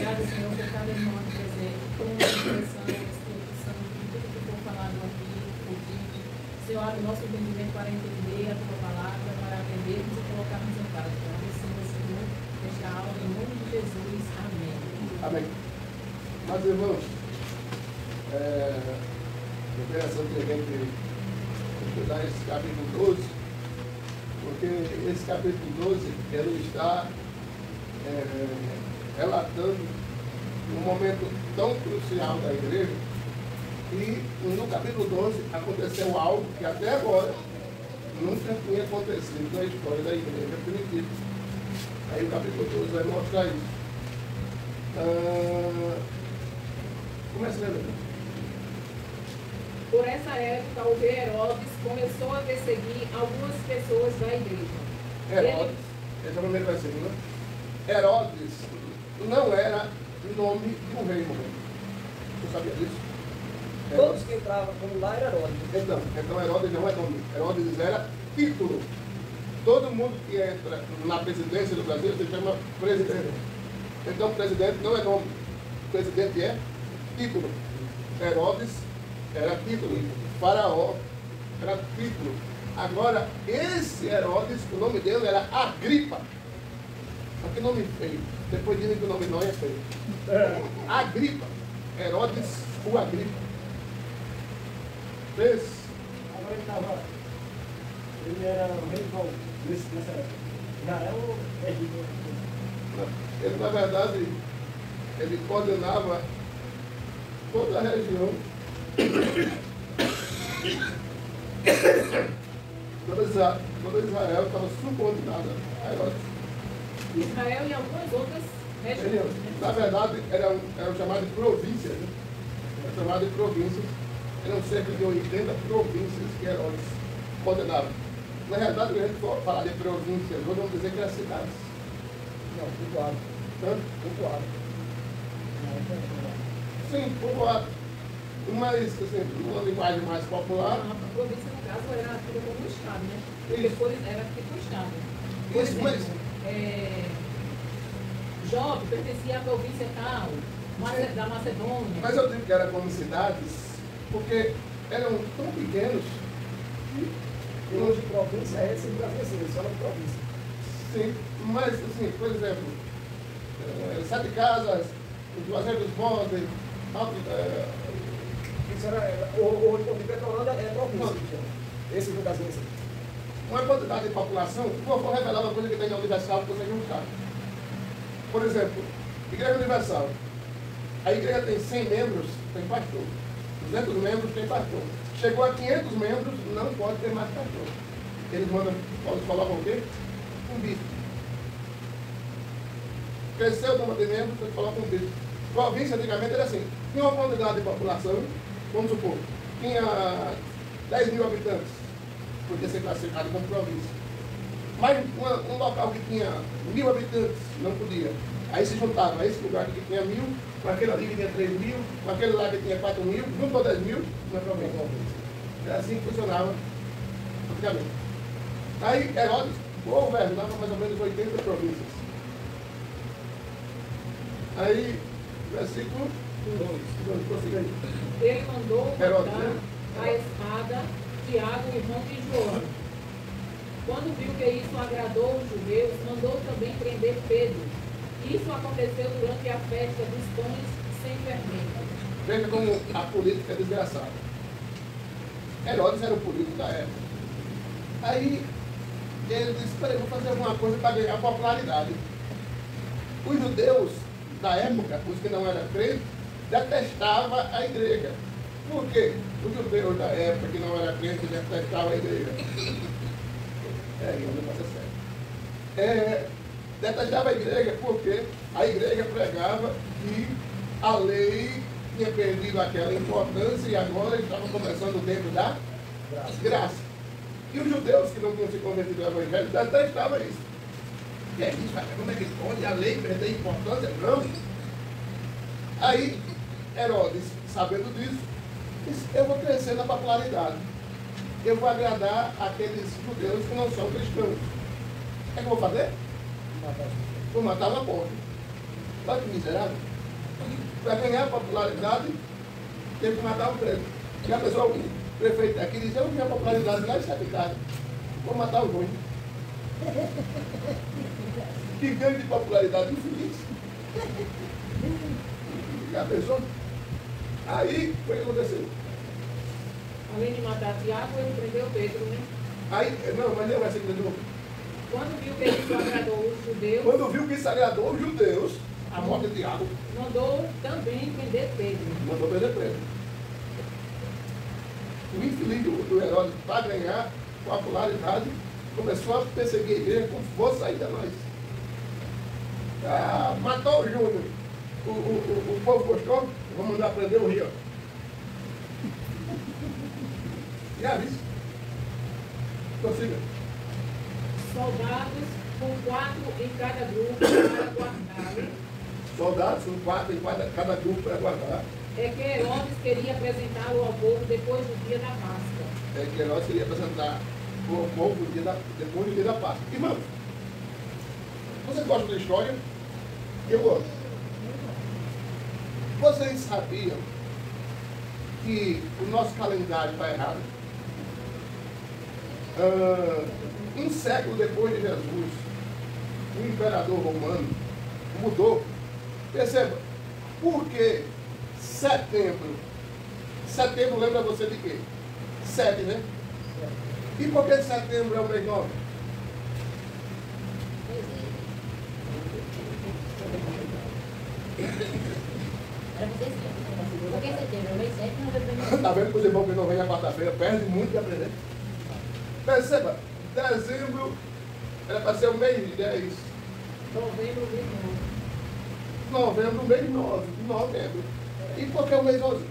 Obrigada, Senhor, por cada irmão presente, com a direção, a Espírito Santo, tudo que for falado aqui, ouvido. Senhor, abre o nosso entendimento para entender a tua palavra, para aprendermos e colocarmos em prática. Receba, Senhor, esta aula em nome de Jesus. Amém. Amém. Mas, irmãos, eu penso que a gente estudar esse capítulo 12, porque esse capítulo 12, ele está relatando um momento tão crucial da igreja, e no capítulo 12 aconteceu algo que até agora nunca tinha acontecido na história da igreja primitiva. Aí o capítulo 12 vai mostrar isso. Começa lendo. Por essa época, o rei Herodes começou a perseguir algumas pessoas da igreja. Herodes, esse é o primeiro versículo, né? Herodes não era o nome do rei momento. Você sabia disso? Todos que entravam como lá era Herodes. Então Herodes não é nome. Herodes era título. Todo mundo que entra na presidência do Brasil se chama presidente. Então presidente não é nome. Presidente é título. Herodes era título. Faraó era título. Agora, esse Herodes, o nome dele era Agripa. Mas que nome feio. Depois dizem que o nome não é feio. Agripa. Herodes, o Agripa. Fez. Agora ele era o rei Paulo nessa época. Já é o Egito. Ele, na verdade, ele coordenava toda a região. Toda Israel estava subordinada a Herodes. Israel e algumas outras regiões. Na verdade, eram chamadas de províncias. Né? Eram chamadas de províncias. Eram cerca de 80 províncias que Herodes coordenava. Na realidade, quando a gente for falar de províncias, hoje vamos dizer que eram cidades. Não, povoado. Povoado. Sim, povoado. Mas, assim, numa linguagem mais popular. A província, no caso, era tida como um estado, né? Isso. Depois era tipo um estado. Por Isso, exemplo, mas Job pertencia à província tal, da Macedônia. Mas eu digo que era como cidades, porque eram tão pequenos. E hoje província é esse Brasil, só na província. Sim, mas assim, por exemplo, 7 casas, 200 montes, Isso era. Hoje o Petrolândia é província. Esse no caso esse. uma quantidade de população, por favor, revelar uma coisa que tem na Universal que você não sabe. Por exemplo, Igreja Universal. A igreja tem 100 membros, tem pastor. 200 membros, tem pastor. Chegou a 500 membros, não pode ter mais pastor. Eles mandam, colocam o quê? Um bispo. Cresceu o número de membros, eles colocam um bispo. Província, antigamente, era assim. Tinha uma quantidade de população, vamos supor, tinha 10 mil habitantes. Podia ser classificado como província. Mas um local que tinha 1000 habitantes, não podia. Aí se juntava esse lugar que tinha 1000, com aquele ali que tinha 3000, com aquele lá que tinha 4000, juntou 10.000, na província. Era assim que funcionava antigamente. Aí Herodes governava mais ou menos 80 províncias. Aí, versículo 2, prossiga aí. Ele mandou Herodes, matar né? a espada Tiago, irmão de João. Quando viu que isso agradou os judeus, mandou também prender Pedro. Isso aconteceu durante a festa dos pães sem fermento. Veja como a política é desgraçada. Herodes era o político da época. Aí ele disse, peraí, vou fazer alguma coisa para ganhar popularidade. Os judeus da época, os que não eram crentes, detestavam a igreja. Por quê? Os judeus da época que não eram crentes detestavam a igreja. Não pode ser sério. Detestava a igreja porque a igreja pregava que a lei tinha perdido aquela importância e agora estava começando dentro da graça. E os judeus que não tinham se convertido ao evangelho detestavam isso. Que é isso? Como é que pode a lei perder importância? Não. Aí Herodes, sabendo disso, disse, eu vou crescer na popularidade. Eu vou agradar aqueles judeus que não são cristãos. O que eu vou fazer? Vou matar uma porta. Olha que miserável. Para ganhar popularidade, teve que matar o prêmio. E a pessoa, o prefeito aqui diz, eu não tinha popularidade lá em Sapitário. Vou matar o ruim. Que ganho de popularidade infeliz. Já pensou? Aí, foi o que aconteceu. Além de matar Tiago, ele prendeu Pedro, né? Aí, não, mas não vai ser que de novo. Quando viu que isso agradou os judeus, Quando viu que isso agradou os judeus, a morte de Tiago, mandou também prender Pedro. mandou prender Pedro. O infeliz do Herodes, para ganhar popularidade, começou a perseguir a igreja com força ainda mais. Ah, matou o Júnior. O povo gostou, vamos mandar prender o Rio. E a vice. Consiga. Soldados com 4 em cada grupo para guardá-lo. Soldados, com 4 em cada grupo para guardar. É que Herodes queria apresentá-lo ao povo depois do dia da Páscoa. É que nós queria apresentar o povo depois do dia da Páscoa. Irmãos, vocês gostam da história? Eu gosto. Vocês sabiam que o nosso calendário está errado? Um século depois de Jesus, o imperador romano mudou. Perceba, por que setembro? Setembro lembra você de quê? 7, né? E por que setembro é o mês 9? Porque setembro é o mês 7, não vai aprender. Está vendo que os irmãos que não vêm à quarta-feira perdem muito de aprender? Perceba, dezembro era para ser o mês 10. Novembro, mês 9. Novembro, mês 9. Novembro. E por que o mês 11?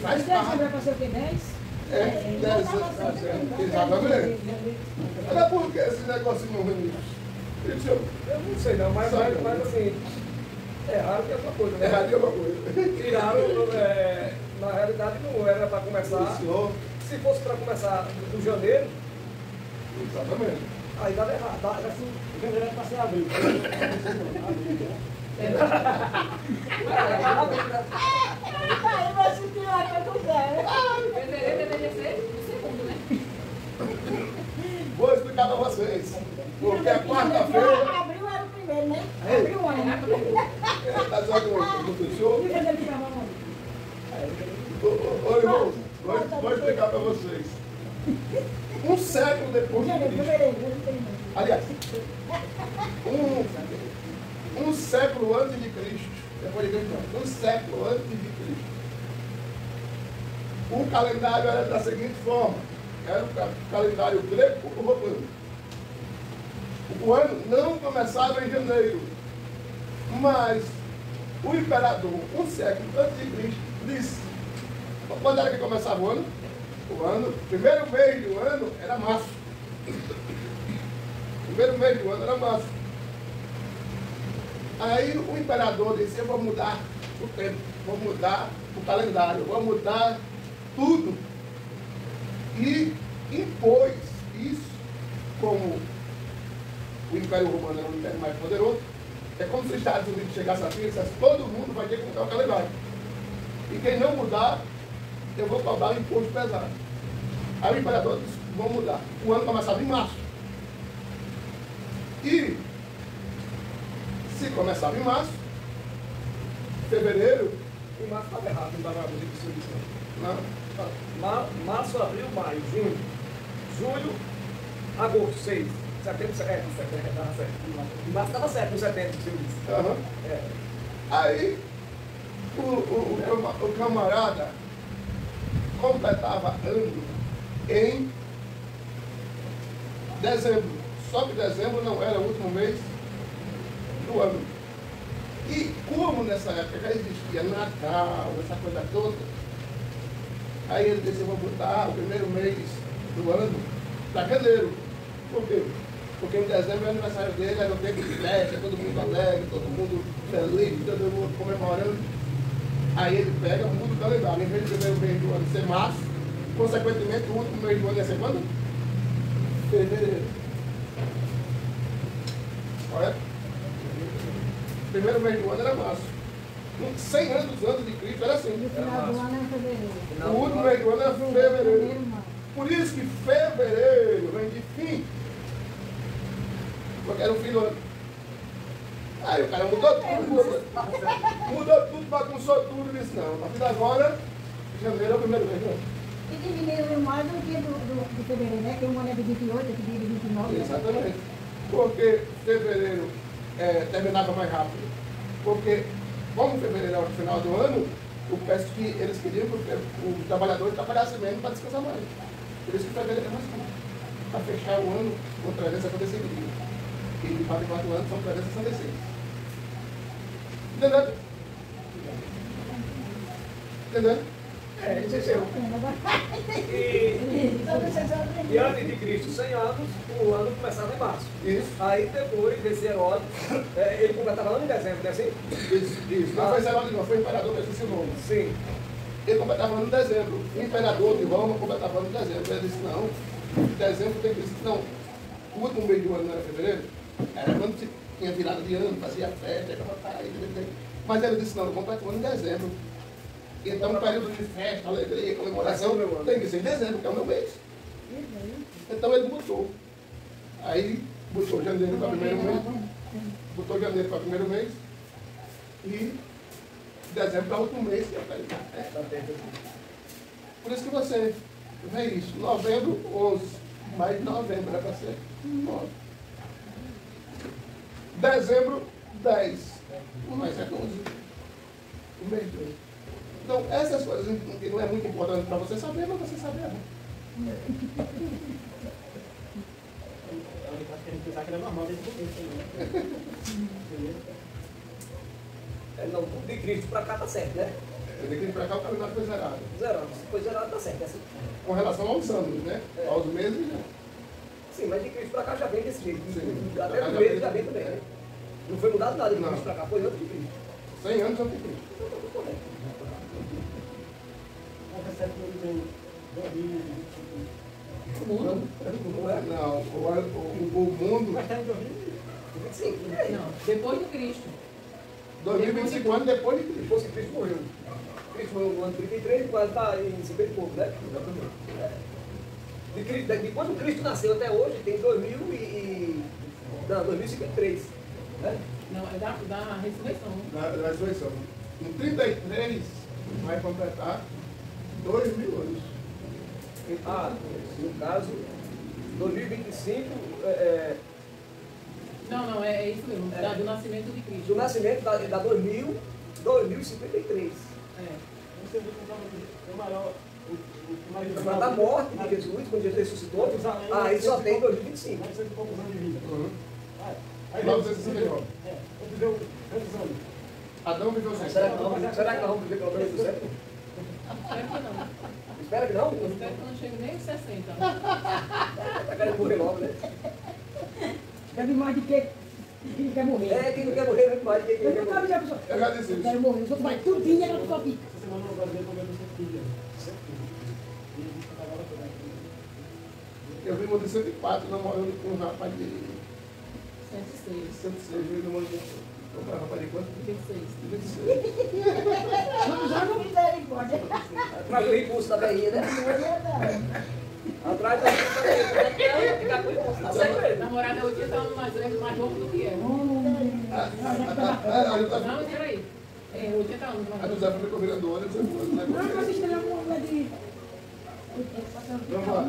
Faz parte. Vai passar o quê? 10? É, exatamente. Olha por que esse negocinho ruim? Eu não sei não, mas assim, é raro que é outra coisa, né? É raro que é uma coisa. Tiraram, na realidade não era para começar. Senhor. Se fosse para começar em janeiro, Exatamente. aí dava errado. Dava assim, janeiro era para ser abril. Aí vai sentir lá que eu quero. Fevereiro deveria ser o segundo, né? Vou explicar para vocês. Porque a quarta-feira. Abril era o primeiro, né? Abril o ano. Está dizendo o professor? E janeiro ficava onde? Ô, irmãos, vou explicar para vocês. Um século depois de Janeiro, Cristo. fevereiro. Aliás, um século antes de Cristo, depois de Cristo não, um século antes de Cristo, o calendário era da seguinte forma, era o calendário grego ou romano. O ano não começava em janeiro, mas o imperador, um século antes de Cristo, disse, quando era que começava o ano? O ano, primeiro mês do ano era março. Primeiro mês do ano era março. Aí o imperador disse, eu vou mudar o tempo, vou mudar o calendário, vou mudar tudo. E impôs isso, como o Império Romano era o império mais poderoso, é como se os Estados Unidos chegassem aqui e dissessem, todo mundo vai ter que mudar o calendário. E quem não mudar, eu vou cobrar um imposto pesado. Aí o imperador disse, vamos mudar. O ano começava em março. E se começava em março, fevereiro, Em março estava errado, não estava muito difícil. não, Março, abril, maio, junho, julho, agosto, 6. Setembro, setembro, estava certo. Em março estava certo, no setembro, que você disse. aham. É. Aí o camarada completava ano em dezembro. Só que dezembro não era o último mês do ano. E como nessa época já existia Natal, essa coisa toda, aí ele disse, eu vou botar o primeiro mês do ano para janeiro. Por quê? Porque em dezembro é o aniversário dele, era o tempo de festa, todo mundo alegre, todo mundo feliz, todo mundo comemorando. Aí ele pega, muda o calendário. Em vez do primeiro mês do ano ser março, consequentemente o último mês do ano ia ser quando? Fevereiro. mês do ano era março. 100 anos de Cristo era assim. E o final do ano é fevereiro. O último mês do ano era fevereiro. Por isso que fevereiro vem de fim. Porque era o fim do ano. Aí o cara mudou tudo. Mudou tudo, bagunçou tudo e disse, não, a partir de agora, janeiro é o primeiro mês do ano. E diminuiu mais do que do fevereiro, né? Que um ano é de 28, outro dia de 29. Exatamente. Porque fevereiro terminava mais rápido. Porque, como fevereiro é o final do ano, eu peço que eles queriam que o trabalhador trabalhasse menos para descansar mais. Por isso que fevereiro é mais curto. Para fechar o ano com 365 dias. E de 4 em 4 anos são 366. Entendeu? Entendeu? Entendeu? E antes de Cristo, 100 anos, o ano começava em março. Isso. Aí depois desse Herodes, ele completava ano em dezembro, não é assim? Isso. Não foi Herodes, não, foi o imperador que disse o nome. Sim. Ele completava ano em dezembro. O imperador de Roma completava ano em dezembro. Ele disse, não, dezembro tem que dizer, não. O último mês do ano não era fevereiro? Era quando tinha virado de ano, fazia festa, mas ele disse, não, eu completo o ano em dezembro. Então, um período de festa, alegria, comemoração, tem que ser em dezembro, que é o meu mês. Então ele botou. Aí botou janeiro para o primeiro mês. Botou janeiro para o primeiro mês. E dezembro para o último mês, que é o período. Por isso que você vê isso. Novembro, 11. Mais de novembro era para ser 9. Dezembro, 10. Mas é 11. O mês 2. Então, essas coisas que não é muito importante para você saber, mas você saber. A gente pensava que era normal desde o começo. Não, de Cristo para cá tá certo, né? De Cristo para cá o calendário foi zerado. Zerado. Se foi zerado, tá certo. É assim. Com relação aos anos, né? Aos meses, né? Sim, mas de Cristo para cá já vem desse jeito. Sim. Até do meio já vem também, né? Não foi mudado nada de Não. Cristo para cá, foi antes de Cristo. 100 anos antes de Cristo. Então tá tudo correto. O mundo? Não, o mundo, Sim, Não, depois do Cristo. 2025 anos depois de Cristo. depois que Cristo morreu. Cristo morreu no ano 33 e quase está em 50 e pouco, né? De quando Cristo nasceu até hoje, tem 2053. Né? Não, é da ressurreição. Da ressurreição. Em 33 vai completar 2000 anos. No caso, 2025, Não, é isso mesmo. Do nascimento de Cristo. do nascimento da 2053. Você viu que o maior. Mas da morte de Jesus, quando Jesus ressuscitou, aí só tem 2025. 900 e poucos anos de vida. Aí 969. Eu viveu quantos anos? Adão viveu 100. Será que nós vamos viver pelo menos do século? Espero que não. Espera que não? Eu espero que eu não chegue nem aos 60. Tá querendo morrer logo, né? Deve mais de quem quer morrer. Quem não quer morrer, não mais. Quem Eu quer nunca morrer. vi a pessoa. Eu já disse Eu isso. quero morrer. Os outros vai tudo e ela só fica. Essa semana o brasileiro comeu 100 filhos. 100 filhos. E a gente agora toda. Eu vi uma de 104 namorando com um rapaz de 106. 106, viu? Namorando com um rapaz de quanto? 26. 26. Já não misericórdia. Atrás do impulso da velhinha, né? É verdade. Atrás da velhinha. Ficar com o impulso. Tá certo ele. Namorada hoje estava mais novo do que eu. Não, mentira aí. 80 anos. A José foi com o vereador, eu sei Não, quanto, mas vocês têm alguma de... Vamos lá.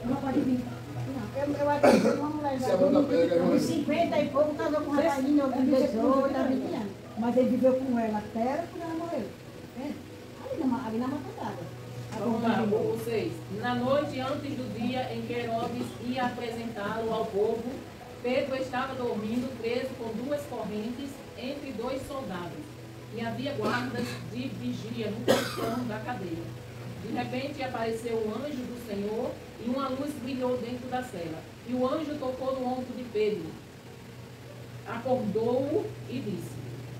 Não pode vir. Eu acho que uma mulher Se a banda pega, eu de 50 e pouco casou com um rapazinho de 18, 20 anos. Mas ele viveu com ela até quando ela morreu. Ali na matadada. Vamos lá, o 6. Na noite antes do dia em que Herodes ia apresentá-lo ao povo, Pedro estava dormindo preso com 2 correntes entre 2 soldados. E havia guardas de vigia no portão da cadeia. De repente apareceu o anjo do Senhor e uma luz brilhou dentro da cela. E o anjo tocou no ombro de Pedro, acordou-o e disse: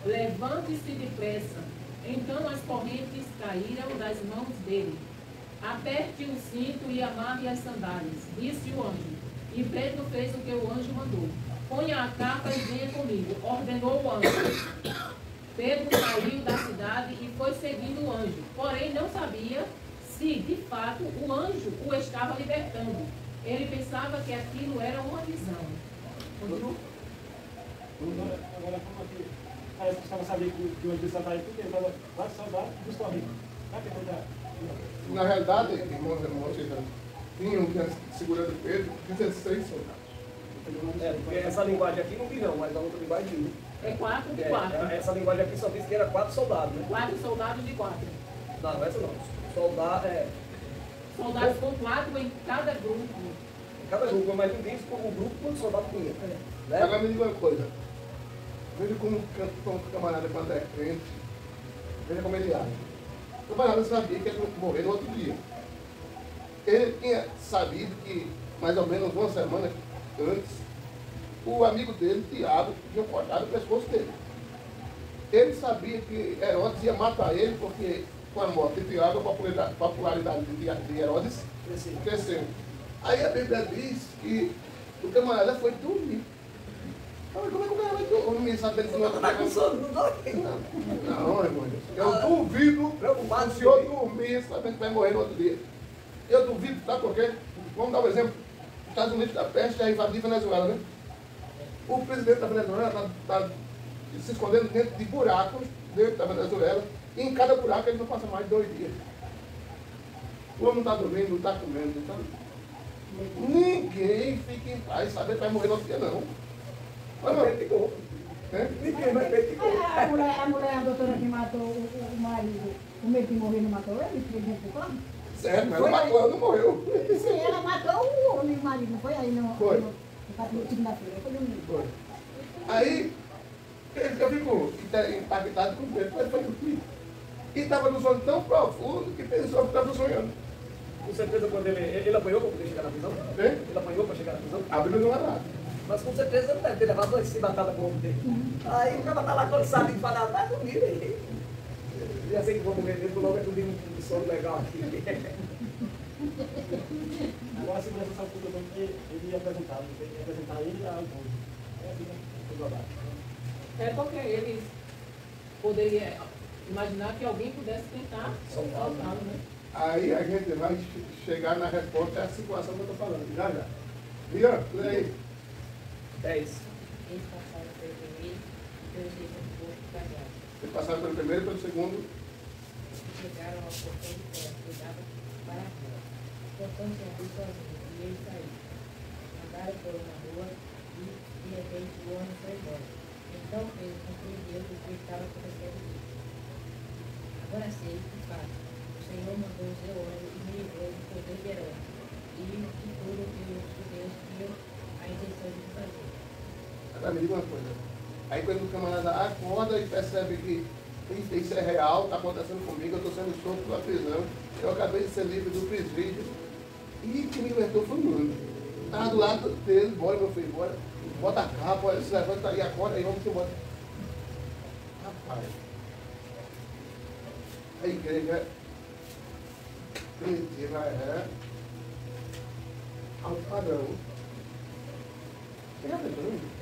levante-se depressa. Então as correntes caíram das mãos dele. Aperte o cinto e amarre as sandálias, disse o anjo. E Pedro fez o que o anjo mandou. Ponha a capa e venha comigo, ordenou o anjo. Pedro saiu da cidade e foi seguindo o anjo, porém não sabia se, de fato, o anjo o estava libertando. Ele pensava que aquilo era uma visão. Continua? Agora, como aqui, aí eu precisava saber que o anjo estava aí, porque ele estava quase saudade dos corridos. Na realidade, irmãos e irmãs, tinham segurando Pedro 16 soldados. Porque essa linguagem aqui não vi não, mas a outra linguagem viu. É 4 de 4. Essa linguagem aqui só diz que era 4 soldados, né? 4 soldados de 4. Não, essa não. Soldado Soldados com 4 em cada grupo. cada grupo, mas não diz como grupo quanto soldado tinha. Né? Agora me diga uma coisa. Veja como o camarada, quando é crente, veja como ele age. O camarada sabia que ele ia morrer no outro dia. Ele tinha sabido que, mais ou menos uma semana antes, o amigo dele, Tiago, tinha cortado o pescoço dele. Ele sabia que Herodes ia matar ele, porque com a morte de Tiago, a popularidade de Herodes cresceu. Aí a Bíblia diz que o camarada foi dormir. Mas como é que o cara vai dormir sabendo que não vai com sono? Não, irmão. Eu duvido o senhor dormir sabendo que vai morrer no outro dia. Eu duvido, sabe por quê? Vamos dar um exemplo. Os Estados Unidos da peste é invadir Venezuela, né? O presidente da Venezuela está se escondendo dentro de buracos dentro da Venezuela. E em cada buraco ele não passa mais de 2 dias. O homem não está dormindo, não está comendo. Então, ninguém fica em paz, sabe que vai morrer no outro dia, não. Mas não. Ninguém vai peticou. A mulher, a doutora que matou o marido, o medo de morrer não matou ele? Certo, mas ela matou, ela não morreu. Sim, ela matou o marido, não foi aí no segunda-feira, foi domingo. Foi. Aí, eu fico impactado com o Pedro, mas foi dormir. E estava no sono tão profundo que pensou que estava sonhando. Com certeza quando ele apanhou para poder chegar na prisão? Hein? Ele apanhou para chegar na prisão? A Bíblia não é nada. Mas com certeza ele deve ter levado uma cibatada com o homem dele. Aí o cara tá lá cansado de falar, vai dormir aí. Já sei que vou morrer dentro, logo é tudo de sono legal aqui. Agora a segurança sabe tudo bem que ele ia apresentar ele ao povo. É assim, né? É porque eles poderiam imaginar que alguém pudesse tentar soltá-lo, né? Aí a gente vai chegar na resposta, é a situação que eu estou falando. Já, já. Ian, lê aí. 10. Eles passaram pelo primeiro e pelo segundo posto casado. Eles passaram pelo primeiro e pelo segundo. Chegaram ao portão de terra que dava para a rua. O portão se abriu sozinho e eles saíram. Andaram por uma rua e, de repente, o homem foi embora. Então Pedro compreendeu o que estava acontecendo ali. Agora sei o que faço. O Senhor mandou o seu anjo e me livrou do poder de Herodes e de tudo o que os judeus tinham a intenção de fazer. Agora me diga uma coisa. Aí quando o camarada acorda e percebe que isso é real, está acontecendo comigo, eu estou sendo solto pela prisão, eu acabei de ser livre do presídio, e que me libertou foi o anjo. Estava do lado dele, bora meu filho, bora, bota a capa, se levanta aí, acorda aí, vamos embora. Rapaz, a igreja primitiva é alto padrão. Você já pensou nisso?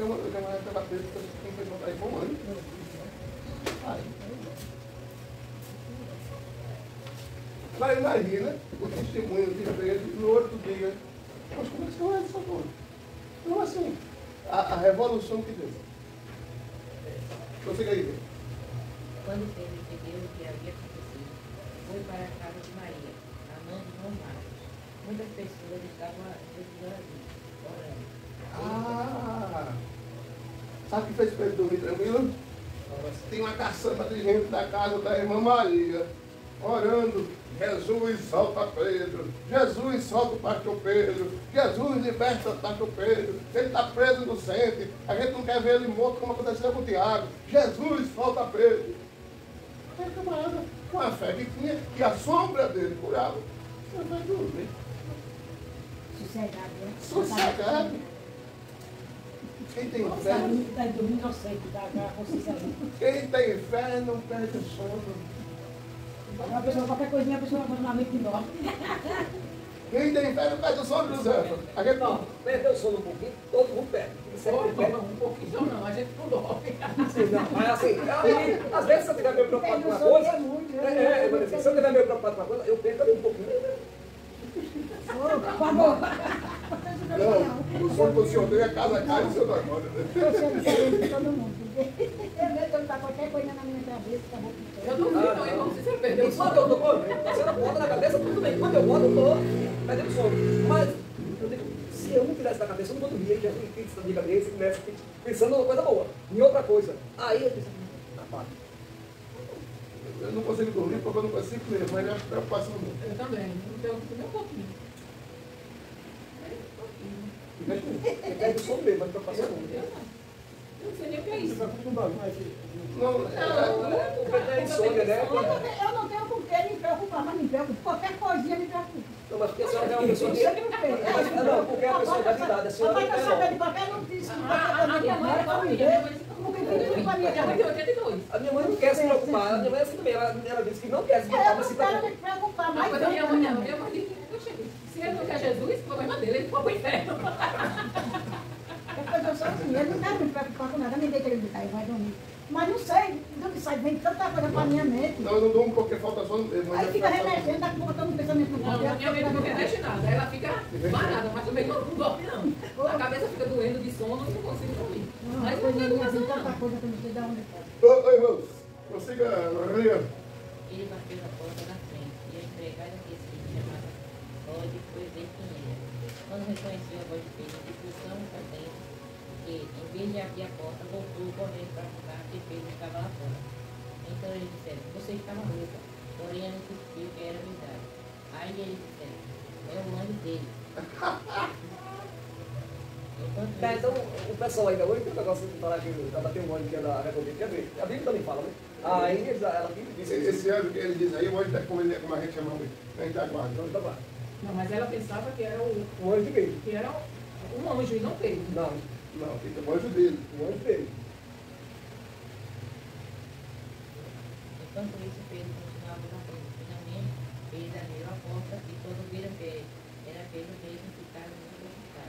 O camarada estava preso, quem foi botar aí foi um anjo. Mas imagina o testemunho de Pedro no outro dia. Mas como é que você vai essa coisa? Então assim, a revolução que deu. Consiga aí. Quando Pedro entendeu o que havia acontecido, foi para a casa de Maria, a mãe de João Marcos. Muitas pessoas estavam ali, orando. Sabe o que fez Pedro dormir tranquilo? Tem uma caçamba de gente da casa da irmã Maria, orando. Jesus, solta Pedro. Jesus, solta o pastor Pedro. Jesus, liberta o pastor Pedro. Ele está preso inocente. A gente não quer ver ele morto como aconteceu com o Tiago. Jesus, solta Pedro. Aí, camarada, com a fé que tinha, que a sombra dele curava, você vai dormir. Sossegado, né? Sossegado. Quem tem fé, quem tem fé não perde o sono. Uma pessoa, qualquer coisinha, a pessoa vai na mente e dorme. Quem tem fé não perde o sono, José. A gente Não, perdeu o sono um pouquinho, todo mundo perde. Você Ou perde. um pouquinho não, a gente não dorme. Não, mas assim, às vezes se eu estiver meio preocupado com uma coisa, eu vou dizer, se eu estiver meio preocupado com uma coisa, eu perco ali um pouquinho. não, o sono do senhor tem a casa cai e o senhor não acorda. Eu sou diferente de todo mundo. Eu mesmo estou com qualquer coisa na minha cabeça, acabou com tudo. Eu não vi, não, irmão, se você perdeu o Quando sono. eu tô você não bota na cabeça, tudo bem. Quando eu boto, eu tô perdendo sono. Mas, eu digo, se eu não tirasse da cabeça, eu não vou dormir, que eu fico na minha cabeça e começo pensando numa coisa boa, em outra coisa. Aí eu penso, Eu não consigo dormir porque eu não consigo ler, mas é preocupação não. Eu também, então, nem um pouquinho. eu pego o sono mesmo, mas preocupação não. Eu não sei nem o que é Você isso. vai acostumar com isso. Não, Porque tem insônia, né? Eu não tenho com que me preocupar, mas me preocupa. Qualquer coisinha me preocupa. Não, mas porque a senhora é uma pessoa que... Sempre tem. Não, porque é uma pessoa da idade, a senhora Mas não eu tem saber não. de qualquer notícia. A minha mãe é para me família, ver. Porque tudo para minha minha mãe cabeça. tem 82. A minha mãe não quer se preocupar, a minha mãe é assim também, ela disse que não quer se Eu preocupar, mas se não quero preocupa. me preocupar Não, mais. mas a minha mãe não. Minha mãe disse, poxa, se ele não quer Jesus, o problema dele, ele foi pro inferno. Depois eu sozinha, eu não quero me preocupar com nada, nem deixa ele ficar, ele vai dormir. Mas não sei, não sai, vem tanta coisa para minha mente. não, eu não durmo porque falta sono mesmo. Aí fica remexendo, tá botando pensamento no Não, a minha mãe não remexe nada. Ela fica parada, mas também não dorme, não. A cabeça fica doendo de sono e não consigo dormir. Não, Mas depois não eu tem minha vida, educação, tanta não. coisa que eu não sei de onde está. Ô, irmãos, prossiga, Maria. Ele bateu na porta da frente e a empregada que se chamava Rod foi ver quem era. Quando reconheceu a voz de Pedro, ficou tão contente que, em vez de abrir a porta, voltou correndo para contar que Pedro estava lá fora. Então eles disseram, você está maluca, porém ela insistiu que era verdade. Aí eles disseram, é o anjo dele. Enquanto Tá, isso, então o pessoal ainda hoje tem um negócio de falar que ela tem um óleo que ela recomenda, quer ver? A Bíblia também fala, né? Aí ela disse Esse ano que ele diz aí, hoje está como a gente chama hoje. A gente aguarda. Então tá bom. Não, mas ela pensava que era O anjo de quem? que era um anjo e não Pedro. Não, Não, fica o anjo dele. o anjo dele. enquanto isso, Pedro continuava na frente. Finalmente, eles abriram a porta e todos viram que era Pedro mesmo que estava no hospital.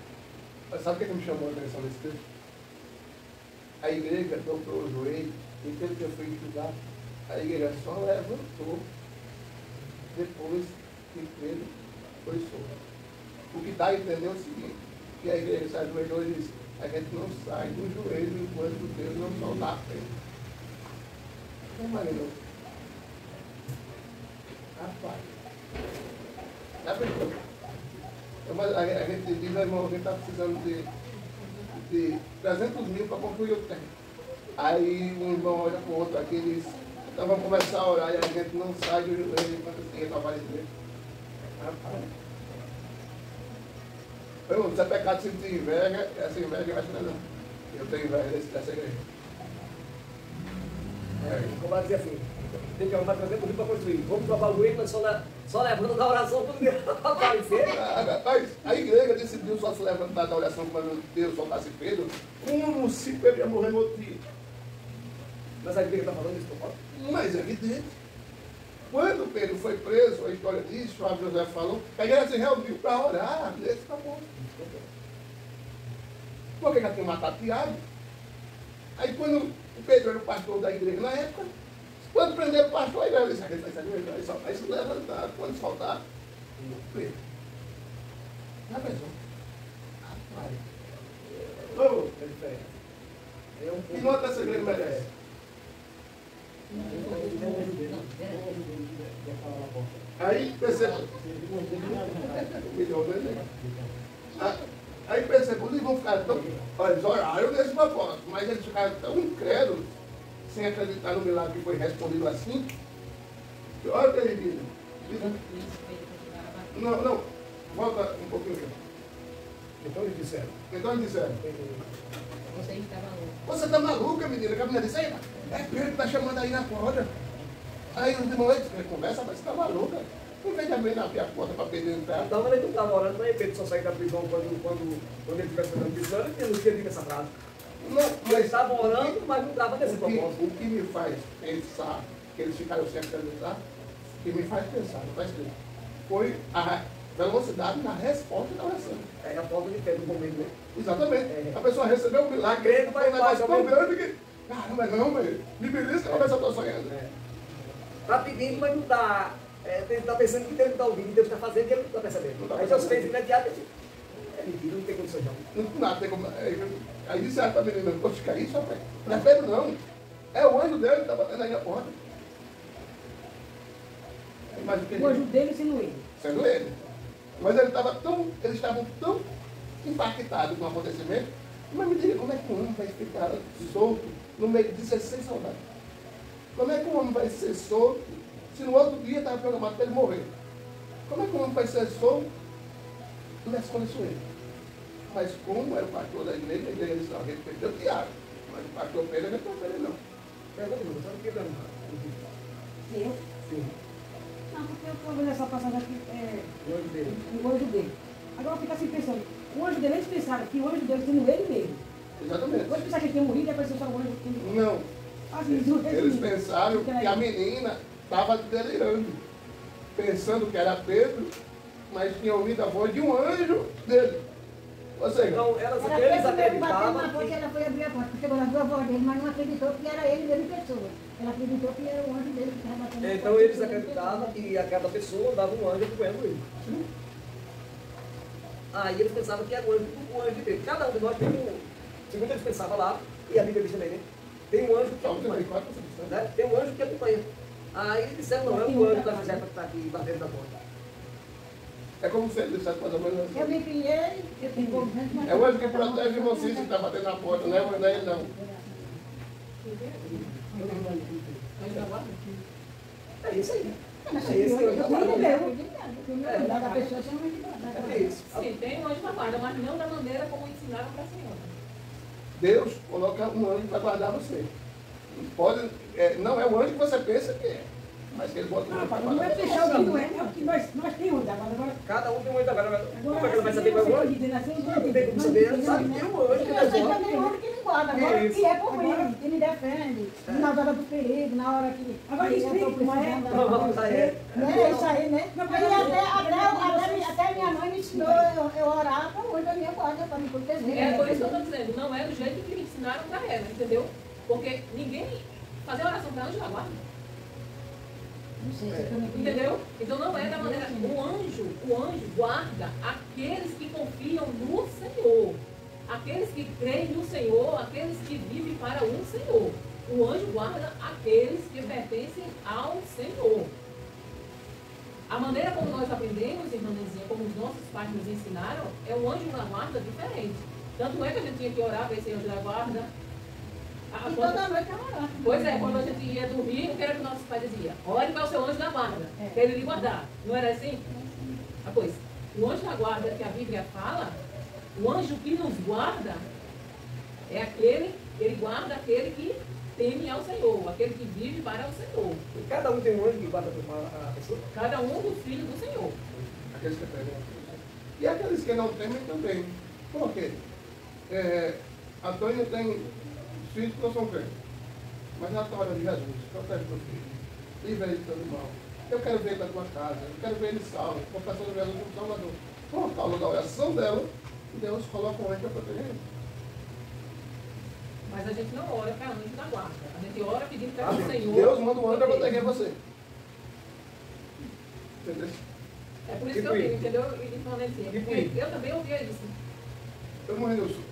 Mas sabe o que me chamou a atenção nesse texto? A igreja dobrou o joelho e teve que foi estudar. A igreja só levantou depois que Pedro foi solto. O que dá a entender é o seguinte, que a igreja se ajoelhou e disse, a gente não sai do joelho enquanto Deus não soltar a Pedro. Não é maneiro. Rapaz. Já pensou? Mas a gente diz, irmão, a gente está precisando de 300 mil para concluir o tempo. Aí um irmão olha para o outro aqui e diz, então vamos começar a orar e a gente não sai do joelho enquanto o Senhor aparecer. Rapaz. Irmão, se é pecado sentir inveja, essa inveja eu acho que não é não. Eu tenho inveja dessa igreja. Como ela dizia assim, tem que arrumar 300 mil para construir. Vamos provar o joelho, mas só levando da oração quando Deus aparecer. Mas a igreja decidiu só se levantar da oração quando Deus soltasse Pedro, como se Pedro ia morrer no outro dia. Mas a igreja está falando isso, não pode? Mas é evidente. Quando Pedro foi preso, a história diz, o Fábio José falou, a igreja se reuniu para orar, esse acabou. Porque já tinha matado Tiago. Aí quando o Pedro era o pastor da igreja na época, quando prenderam o pastor, a igreja disse, a gente vai se levantar, quando soltar, Pedro. Já pensou? Rapaz. Ô, É diferente. que nota essa igreja merece? Aí percebeu. Aí percebeu, eles vão ficar tão. Olha, eles oraram nesse propósito, mas eles ficaram tão incrédulos, sem acreditar no milagre que foi respondido assim. Que olha o que ele diz. Enquanto isso, Pedro continuava batendo. Não, volta um pouquinho. Então eles disseram. Então eles disseram, Você estava louco. você tá maluca, menina? Que a menina disse, é Pedro que tá chamando aí na porta. Aí os irmãos disseram, conversa, mas você tá maluca. Não vem também abrir a porta para Pedro entrar. Então ele não estava orando, mas Pedro só sair da prisão quando ele estivesse fazendo prisão, ele não tinha dito essa frase. Não, Eles estavam orando, mas não estava nesse propósito. o que me faz pensar, que eles ficaram sem acreditar, o que me faz pensar, não faz crer, foi velocidade na resposta da oração. É a falta de fé do momento, né? Exatamente. É. A pessoa recebeu um milagre, Acredita, foi um vai, negócio vai, tão grande que, caramba, não, velho, me belisca, talvez eu estou sonhando. Está pedindo, mas não está. Está pensando que Deus não está ouvindo, Deus está fazendo e ele não está percebendo. Não tá Aí Deus percebendo. fez imediato e é mentira, não tem condições não. Não nada, tem como. Aí disse para a menina, poxa, que é isso, rapaz? Não é Pedro, não. É o anjo dele que está batendo aí na porta. Mas o que O anjo dele sendo ele. sendo ele. Mas eles estavam tão impactados com o acontecimento, mas me diga, como é que um homem vai ficar solto no meio de 16 soldados? Como é que um homem vai ser solto se no outro dia estava programado para ele morrer? Como é que um homem vai ser solto nessa condição? Mas como era o pastor da igreja, a igreja disse, não, a gente perdeu o Tiago, mas o pastor Pedro não é pastor ele não. Pergunta, irmão, sabe o que é perguntar? Eu? Sim, Não, porque eu estou vendo essa passagem aqui, o anjo dele. o anjo dele. Agora eu fico assim pensando, o anjo dele, eles pensaram que o anjo dele sendo ele mesmo. Exatamente. Hoje pensaram que ele tinha morrido e apareceu só o anjo. Não. Assim, isso Eles pensaram que a menina estava delirando, pensando que era Pedro, mas tinha ouvido a voz de um anjo dele. Ou seja, Então, eles ela foi batendo acreditavam na porta e que... ela foi abrir a porta. Chegou na sua voz dele, mas não acreditou que era ele mesmo pessoa. Ela acreditou que era o anjo dele que estava batendo na porta. Então eles acreditavam que a cada pessoa dava um anjo acompanhando ele. Aí eles pensavam que era o anjo dele. Cada um de nós tem um... Segundo eles pensavam lá, e a Bíblia diz também, né? Tem um anjo que Salmo acompanha. 34, você disse, né? Né? Tem um anjo que acompanha. Aí eles disseram, não, é o anjo da José que está aqui batendo na porta. É como se ele dissesse mais ou menos assim. Eu me criei, eu tenho como gente, mas... É o anjo que protege vocês que está batendo na porta, não é ele não. Anjo da guarda? É isso aí. Mas É esse que eu eu falo. o da pessoa chama de É isso. Sim, tem um anjo da guarda, mas não da maneira como ensinaram para a senhora. Deus coloca um anjo para guardar você. Pode, não é o anjo que você pensa que é, mas que ele bota um anjo para Não é guardar você. fechar o que não é, é o que nós temos agora. Cada um tem um anjo agora. Como é que ele Agora, vai se saber qual é o você anjo? pode dizer assim, Não tem como saber, ele sabe que é o anjo que eu vai sei que voar. eu tenho homem que me guarda, agora Isso. que é comigo, que me defende, na hora do perigo, na hora que... Agora explica como é. Vamos lá, é. É isso aí, né? E até minha mãe me ensinou eu orar para o anjo da minha guarda, para me proteger. É por isso que eu estou dizendo, não é do jeito que me ensinaram para ela, entendeu? Porque ninguém fazer oração para anjo da guarda. Não sei se eu também... Entendeu? Então não é da maneira. O anjo guarda aqueles que confiam no Senhor. Aqueles que creem no Senhor, aqueles que vivem para o Senhor. O anjo guarda aqueles que pertencem ao Senhor. A maneira como nós aprendemos, irmã Nezinha, como os nossos pais nos ensinaram, é um anjo da guarda diferente. Tanto é que a gente tinha que orar para esse anjo da guarda. E toda noite eu orar. Pois é, quando a gente ia dormir, o que era que nossos pais diziam? Ore para o seu anjo da guarda, para ele lhe guardar. Não era assim? Ah, pois, o anjo da guarda que a Bíblia fala, o anjo que nos guarda, é aquele, ele guarda aquele que teme ao Senhor, aquele que vive para o Senhor. E cada um tem um anjo que guarda a pessoa. Cada um dos filhos do Senhor. Aqueles que temem. E aqueles que não temem também. Por quê? Antônio tem filhos que não são crentes. Mas na história de Jesus, protege meu filho. Livre ele de todo mal. Eu quero ver ele na tua casa. Eu quero ver ele salvo. Confessando Jesus como Salvador. Por causa da oração dela, Deus coloca um anjo para proteger ele. Mas a gente não ora para anjo da guarda. A gente ora pedindo para o Amém. Senhor. Deus manda um anjo para proteger você. Entendeu? É por isso que eu digo, entendeu? E falando assim, porque eu também ouvia isso. Eu morrendo eu sou.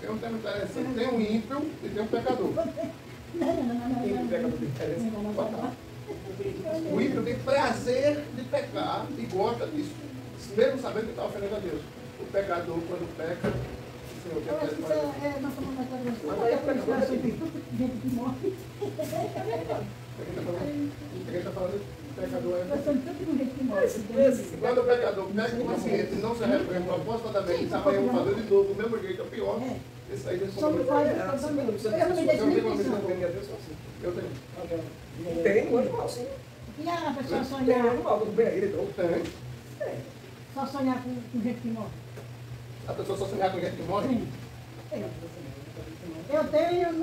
Tem um tema interessante. Tem um ímpio e tem um pecador. Quem pega no diferença? O ímpio tem prazer de pecar e gosta disso, mesmo sabendo que está ofendendo a Deus. O pecador, quando peca, o Senhor Eu acho que isso quer nós estamos mais tarde. Mas aí o pecador é Gente que morre. Quem está falando o pecador Nós é. estamos tanto com gente que morre. Quando o pecador pega o consciente e não se arrepende propositadamente, está amanhã fazer de novo, do mesmo jeito, é pior. Esse aí já Somos quase todos amigos. Eu não me deixo nem pensar. Eu tenho. Tem um anjo mal, sim. E a pessoa Tem um sonhar, anjo mal, quando vem aí, ele Tem. só sonhar com gente que morre. A pessoa só sonhar com gente que morre. Sim. Eu tenho, eu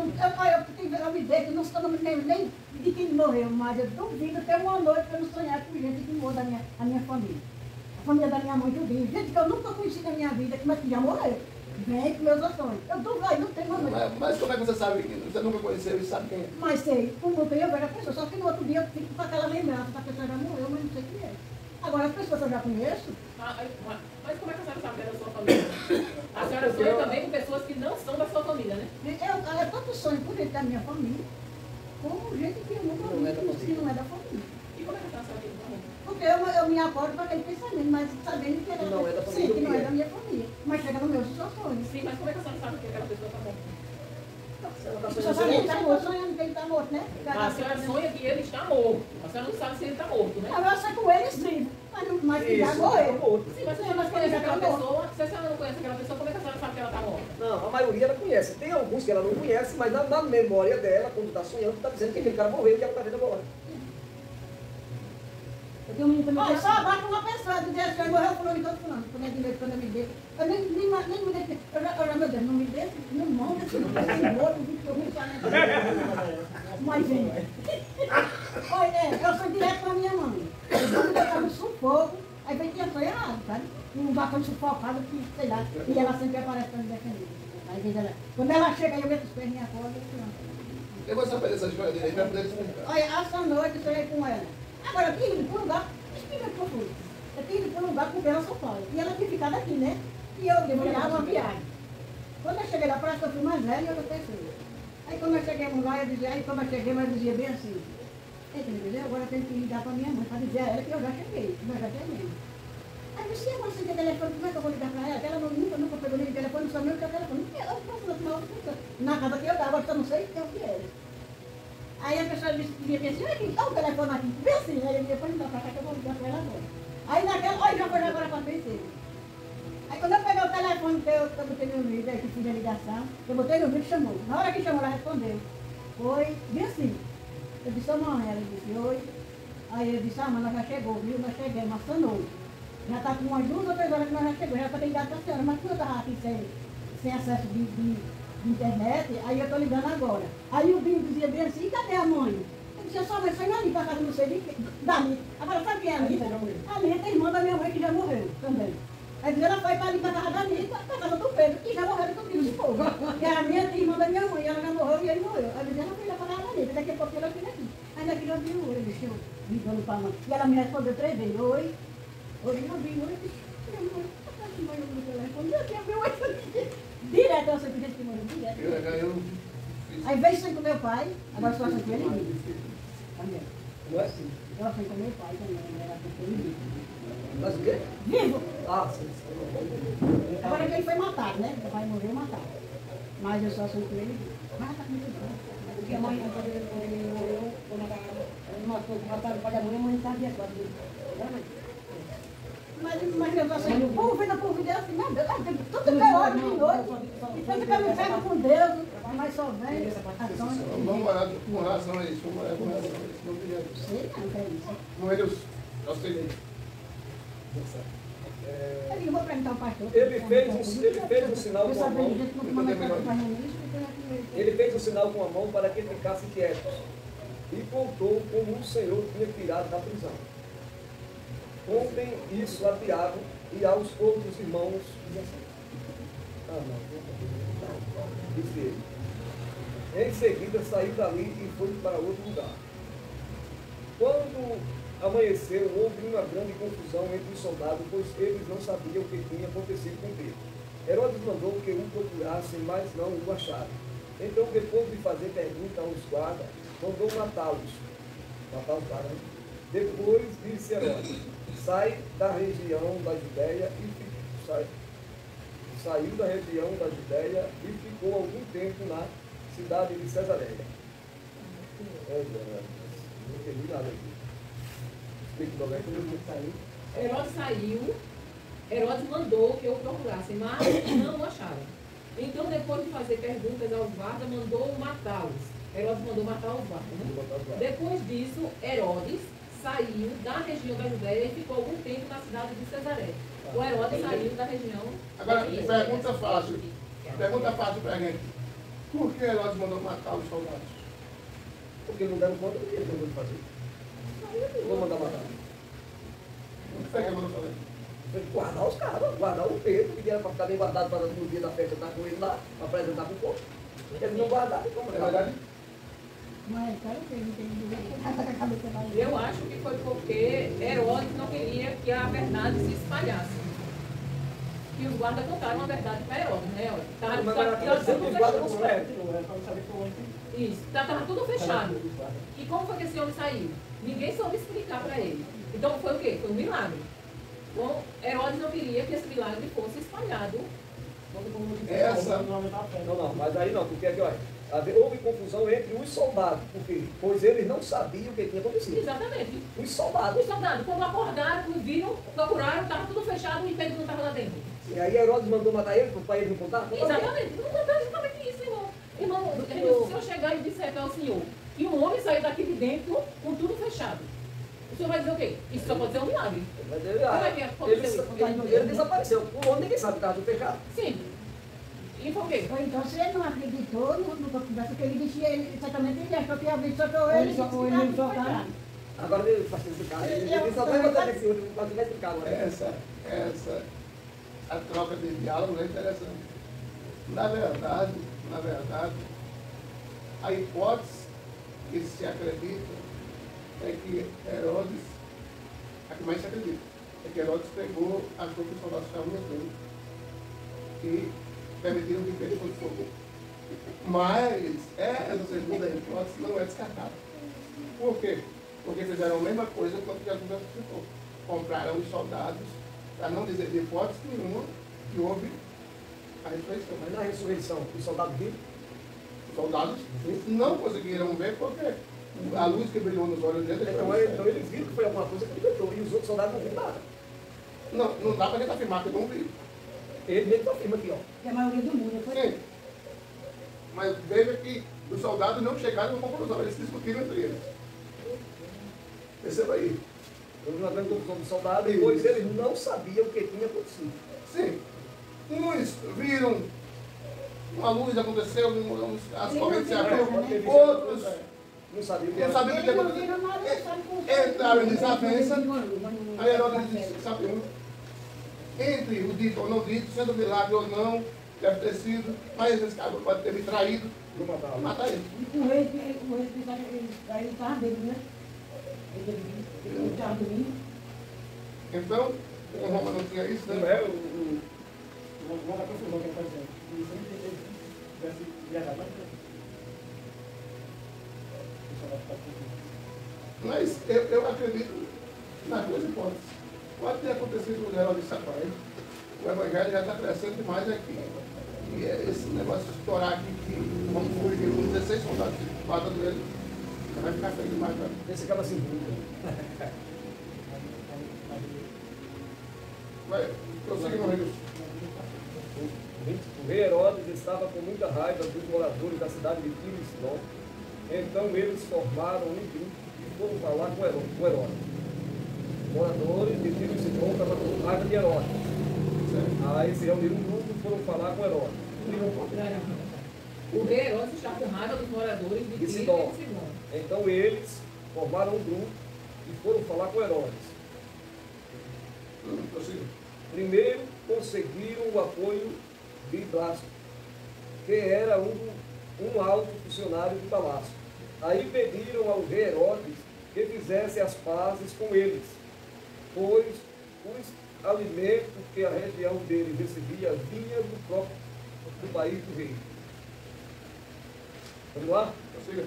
me deito, não me lembro nem de quem morreu, mas eu duvido ter uma noite para não sonhar com gente que morreu a minha família. A família da minha mãe, tudinho. Gente que eu nunca conheci na minha vida, mas que já morreu. Vem com meus ações. Eu tô vai, não tem mais. Mas como é que você sabe que você nunca conheceu e sabe quem é? Mas sei, como eu vejo a pessoa, só que no outro dia eu fico com aquela lembrança, a pessoa já morreu, mas não sei quem é. Agora, as pessoas que eu já conheço. Mas como é que a senhora sabe que é da sua família? A senhora sonha também com pessoas que não são da sua família, né? Eu tanto sonho por gente da minha família, como gente que eu nunca vi, que não é da família. E como é que a senhora sabe que não é? Porque eu me acordo com aquele pensamento, mas sabendo que Não é da família, sim, que não é da minha família. Mas chega no meu sonho. Sim, mas como é que a senhora sabe que aquela pessoa está morta? Ela tá Só sonhando sabe que sem ele está sonhando que ele está morto, né? A senhora sonha que ele está morto. A senhora não sabe se ele está morto, né? Eu sei com ele sim, mas que já Isso, morreu. Sim, mas se a senhora não conhece aquela pessoa, se a senhora não conhece aquela pessoa, como é que a senhora sabe que ela está morta? Não, a maioria ela conhece. Tem alguns que ela não conhece, mas na memória dela, quando está sonhando, está dizendo que aquele cara morreu e que ela está vendo agora. Eu tenho um menino também. Olha, só abate uma pessoa, do dia que morreu fulano e todo fulano. Quando é de noite, quando eu me dei. Eu nem me dei. Eu já, meu Deus, não me dei, não manda esse morto, que eu não sei. Mas, gente. Olha, eu sou direto com a minha mãe. Quando eu estava no sufoco, aí vem que eu sou errado, sabe? Um bastante sufocado, que sei lá. E ela sempre aparece para me defender. Aí, vezes ela, quando ela chega, eu meto os pés na corda e pronto. Eu vou saber dessa história dele, vai poder explicar. Olha, essa noite eu sonhei com ela. Agora, eu tinha ido para um lugar, explica que eu fui. Eu tinha ido para um lugar com ela São Paulo. E ela tinha ficado aqui, né? E eu demorava uma viagem. Quando eu cheguei lá, parece que eu fui mais velha e outra pessoa. Aí quando nós chegamos lá, eu dizia, aí quando nós chegamos, eu dizia bem assim, eita, meu Deus, agora eu tenho que ligar para minha mãe, para dizer a ela que eu já cheguei, que nós já terminamos. Aí eu disse, agora você tem telefone, como é que eu vou ligar para ela? Que ela nunca pegou nem o telefone, não sabia o que é o telefone. Eu posso dar outra pessoa. Na casa que eu estava, agora eu não sei o que era. Aí a pessoa dizia assim, olha aqui, dá o telefone aqui, vê assim, aí eu dizia, pode dar para cá que eu vou ligar para ela agora. Aí naquela, olha, já foi agora para PC. Aí quando eu peguei o telefone que eu botei no vídeo, aí que fiz a ligação, eu botei no vídeo e chamou. Na hora que chamou, ela respondeu. Oi, vi assim. Eu disse, ô mãe, ela disse, oi. Aí eu disse, mãe, nós já chegou, viu? Nós chegamos, mas sanou. Já está com umas 2 ou 3 horas que nós já chegamos, já para ter ligado para a senhora, mas como eu estava aqui sem acesso de internet, aí eu estou ligando agora. Aí o Binho dizia bem assim, e cadê a mãe? Eu disse, só mãe, foi ali para casa, não sei de quem, da Anitta. Agora sabe quem é a Anitta? A Anitta é irmã da minha mãe que já morreu também. Aí ela foi para ali para casa da Anitta, para casa do Pedro, que já morreu com filho de fogo. Que era a minha irmã da minha mãe, ela já morreu e ele morreu. Aí ela foi lá para casa da Anitta, daqui a pouco ela fica aqui. Aí daqui eu vi o olho, deixa eu ligando para a mãe. E ela me respondeu 3 vezes, oi. Hoje eu vi o olho, eu disse, minha mãe, que mãe no telefone, eu tinha meu olho direto, eu sempre que morreu, direto. Aí veio sem com meu pai, agora só assim com ele vivo. Também. Não é assim. Eu assim com meu pai também, ele era com ele vivo. Mas o quê? Vivo! Ah, sim. Agora que ele foi matado, né? Meu pai morreu matado. Mas eu só assim com ele vivo. Mas tá com muito bom. Porque a mãe, quando ele morreu, quando ela mataram o pai da mãe, a mãe não sabia quando ele. Mas eu assim, o povo vem da povo dele assim, meu Deus, tudo é hora de noite. E tanto que eu me pego com Deus, mas só vem ações. Vamos morar com relação a isso, vamos morar com relação a isso. Não queria. Sei não, que é isso. Não é Deus, eu sei. Eu digo, vou perguntar ao pastor. Ele fez um sinal com a mão. Ele fez um sinal com a mão para que ficassem quietos. E contou como o Senhor tinha tirado da prisão. Contem isso a Tiago e aos outros irmãos. Disse ele. Em seguida saiu dali e foi para outro lugar. Quando amanheceu, houve uma grande confusão entre os soldados, pois eles não sabiam o que tinha acontecido com Pedro. Herodes mandou que o procurassem, mas não o acharam. Então, depois de fazer pergunta aos guardas, mandou matá-los. Matar os guardas, né? Depois disse Herodes, sai da região da Judéia e saiu da região da Judéia e ficou algum tempo na cidade de Cesareia. Não entendi nada aqui. Explique também como ele saiu. Herodes saiu, Herodes mandou que o procurassem, mas não o acharam. Então, depois de fazer perguntas aos guardas, mandou matá-los. Herodes mandou matar os guardas, né? Depois disso, Herodes saiu da região da Judéia e ficou algum tempo na cidade de Cesaré. O Herodes saiu da região... Agora, pergunta fácil. Pergunta fácil para a gente. Por que Herodes mandou matar os soldados? Porque não deram conta do que ele mandou fazer. Vou mandar matar. O que foi que ele mandou fazer? Foi guardar os caras, guardar o Pedro, que era para ficar bem guardado para no dia da festa estar com ele lá, para apresentar para o povo. Eles não guardaram, como É verdade? Mas, cara, eu não tenho nada com a cabeça da Eu acho que foi porque Herodes não queria que a verdade se espalhasse. E os guardas contaram a verdade para Herodes, né? Estava tudo fechado. Isso, estava tudo fechado. E como foi que esse homem saiu? Ninguém soube explicar para ele. Então foi o quê? Foi um milagre. Bom, Herodes não queria que esse milagre fosse espalhado. Essa. Não, mas aí não, porque aqui, olha, houve confusão entre os soldados, porque, pois eles não sabiam o que tinha acontecido. Exatamente. Os soldados. Os soldados, quando acordaram, viram, procuraram, estava tudo fechado e Pedro não estava lá dentro. E aí Herodes mandou matar ele para ele não contar? Exatamente. Não contou exatamente isso, irmão. Irmão, se eu chegar e disser para o senhor que um homem saiu daqui de dentro com tudo fechado, o senhor vai dizer o quê? Isso só pode ser um milagre. Mas Como é que aconteceu isso? ele desapareceu. O homem ninguém sabe que estava tudo fechado. Sim. E por quê? Ou então, se ele não acreditou no conversa que ele disse, ele, exatamente, ele achou que ia abrir, soltou ele, Ou ele só tá. Agora ele faz explicar. Ele só vai botar nesse outro, mas vai explicar agora. A troca de diálogo é interessante. Na verdade, a hipótese que se acredita é que Herodes, a que mais se acredita, é que Herodes pegou, achou que os soldados estavam entrando e permitiram que Pedro fosse fogo. Mas essa segunda hipótese não é descartada. Por quê? Porque fizeram a mesma coisa quando Jesus ressuscitou. Compraram os soldados, para não dizer de hipótese nenhuma, que houve a ressurreição. Mas na ressurreição, os soldados viram? Os soldados não conseguiram ver porque a luz que brilhou nos olhos deles foi Então eles viram que foi alguma coisa que libertou. E os outros soldados não viram nada. Não dá para a gente afirmar que não viram. Ele mesmo afirma aqui, ó. que a maioria do mundo foi. Sim. Mas veja que os soldados não chegaram a uma conclusão, eles discutiram entre eles. Perceba aí. Houve uma grande confusão dos soldados, pois eles não sabiam o que tinha acontecido. Sim. Uns viram uma luz aconteceu, as correntes se abriram, outros Não sabiam o que não era. sabiam o que Eles não aconteceu. viram nada, não sabem como Entraram em desavença. Aí Herodes disse, sabe, entre o dito ou não dito, sendo milagre ou não, deve ter sido, mas esse cara pode ter me traído, Vou matar vou matar ele. O rei pensava que ele estava bêbado, né? Ele estava dormindo. Então, o Roma não tinha isso, Não né? é o... Uma da confusão que ele está dizendo. E sempre que ele tivesse viajado lá, Mas eu acredito nas duas hipóteses. Pode ter acontecido com o Herodes Sampaio. O evangelho já está crescendo demais aqui. E esse negócio de estourar aqui, que vamos fugir com 16 soldados matando ele, vai ficar feio demais. Né? Esse acaba assim. Vai, prosseguir, meu amigo. O rei Herodes estava com muita raiva dos moradores da cidade de Tiro e Sidom. Então eles formaram um grupo e foram falar com Herodes. Moradores de Tiro e Sidom estavam com raiva de Herodes. Aí se reuniram um grupo e foram falar com Herodes. O rei Herodes está com raiva dos moradores de Tiro e Sidom. Sidom. Então eles formaram um grupo e foram falar com Herodes. Prossiga. Primeiro conseguiram o apoio de Blasto, que era um alto funcionário do palácio. Aí pediram ao rei Herodes que fizesse as pazes com eles, pois os alimentos que a região dele recebia vinha do país do rei. Vamos lá? Prossiga.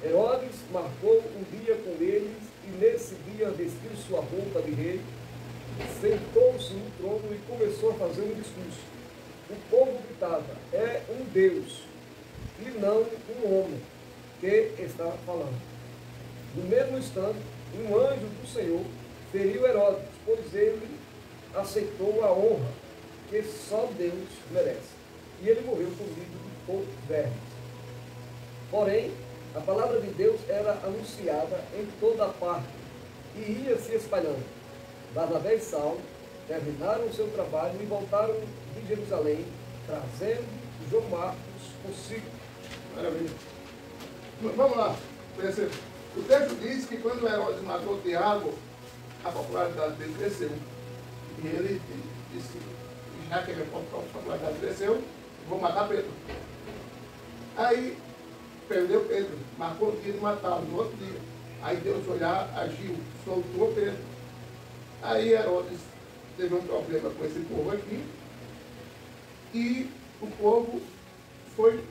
Herodes marcou um dia com eles e nesse dia vestiu sua roupa de rei, sentou-se no trono e começou a fazer um discurso. O povo gritava, é um Deus e não um homem que está falando. No mesmo instante, um anjo do Senhor feriu Herodes, pois ele aceitou a honra que só Deus merece. E ele morreu comido por vermes. Porém, a palavra de Deus era anunciada em toda parte e ia se espalhando. Barnabé e Saulo terminaram o seu trabalho e voltaram de Jerusalém, trazendo João Marcos consigo. Maravilha. Vamos lá. Perceba. O texto diz que quando Herodes matou Tiago, a popularidade dele cresceu. E ele disse, já que a popularidade cresceu, vou matar Pedro. Aí, prendeu Pedro, marcou o dia de matá-lo no outro dia. Aí Deus foi lá, agiu, soltou Pedro. Aí Herodes teve um problema com esse povo aqui. E o povo foi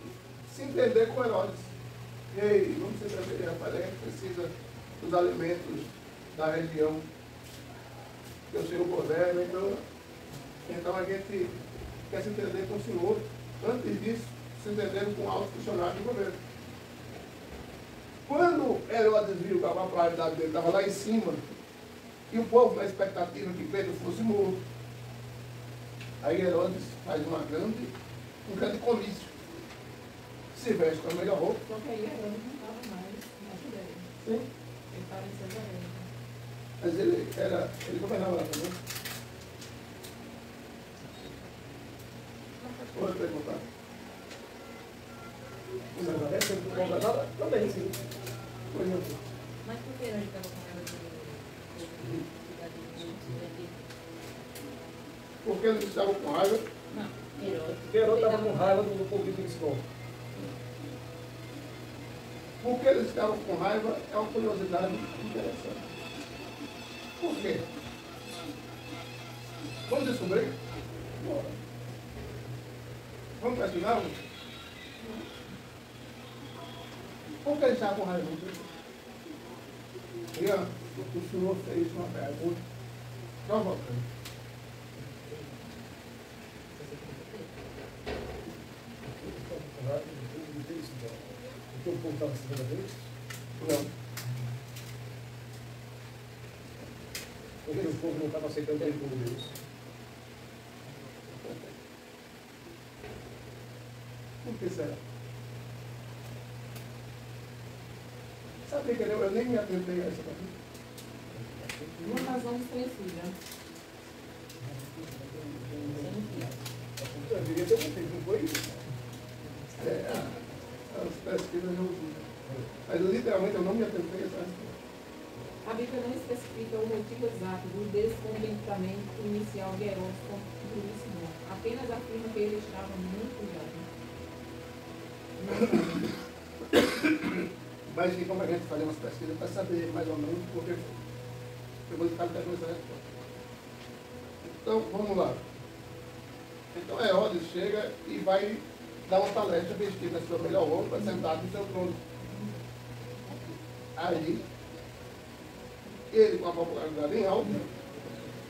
se entender com Herodes. Ei, vamos se entender, rapaz, a gente precisa dos alimentos da região que o Senhor governa, então a gente quer se entender com o Senhor. Antes disso, se entenderam com altos funcionários do governo. Quando Herodes viu que a popularidade dele estava lá em cima, e o povo na expectativa que Pedro fosse morto, aí Herodes faz um grande comício. Se veste com a melhor roupa. Só que aí Herodes não estava mais na Judéia. Sim. Ele estava em Cesareia. Mas ele governava lá também. Pode perguntar. Cesareia, você não governava? Também, sim. Pois não. Mas por que ele estava com ela de cidade de Porque eles estavam com raiva. Não, Herodes. Porque Herodes estava com raiva do povo de Cristo. Porque eles estavam com raiva é uma curiosidade interessante. Por quê? Vamos descobrir? Bora. Vamos questionar? Por que eles estavam com raiva? E ó, o senhor fez uma pergunta provocante. Porque o povo estava se vendo deles? Não. Porque o povo não estava aceitando ele como Deus. Por que será? Sabe que eu nem me atentei a essa pergunta. Uma razão desconhecida. Eu diria que eu não fiz, não foi isso? As pesquisas não usam. Mas literalmente eu não me atentei a essa resposta. A Bíblia não especifica o motivo exato do descontentamento inicial de Herodes com tudo isso, não. Apenas afirma que ele estava muito jovem. Mas e como a gente faz umas pesquisas para saber mais ou menos por que eu vou ficar com essa resposta. Então, vamos lá. Então Herodes chega e vai dar uma palestra vestido na sua melhor roupa, sentado no seu trono. Aí, ele, com a popularidade em alta,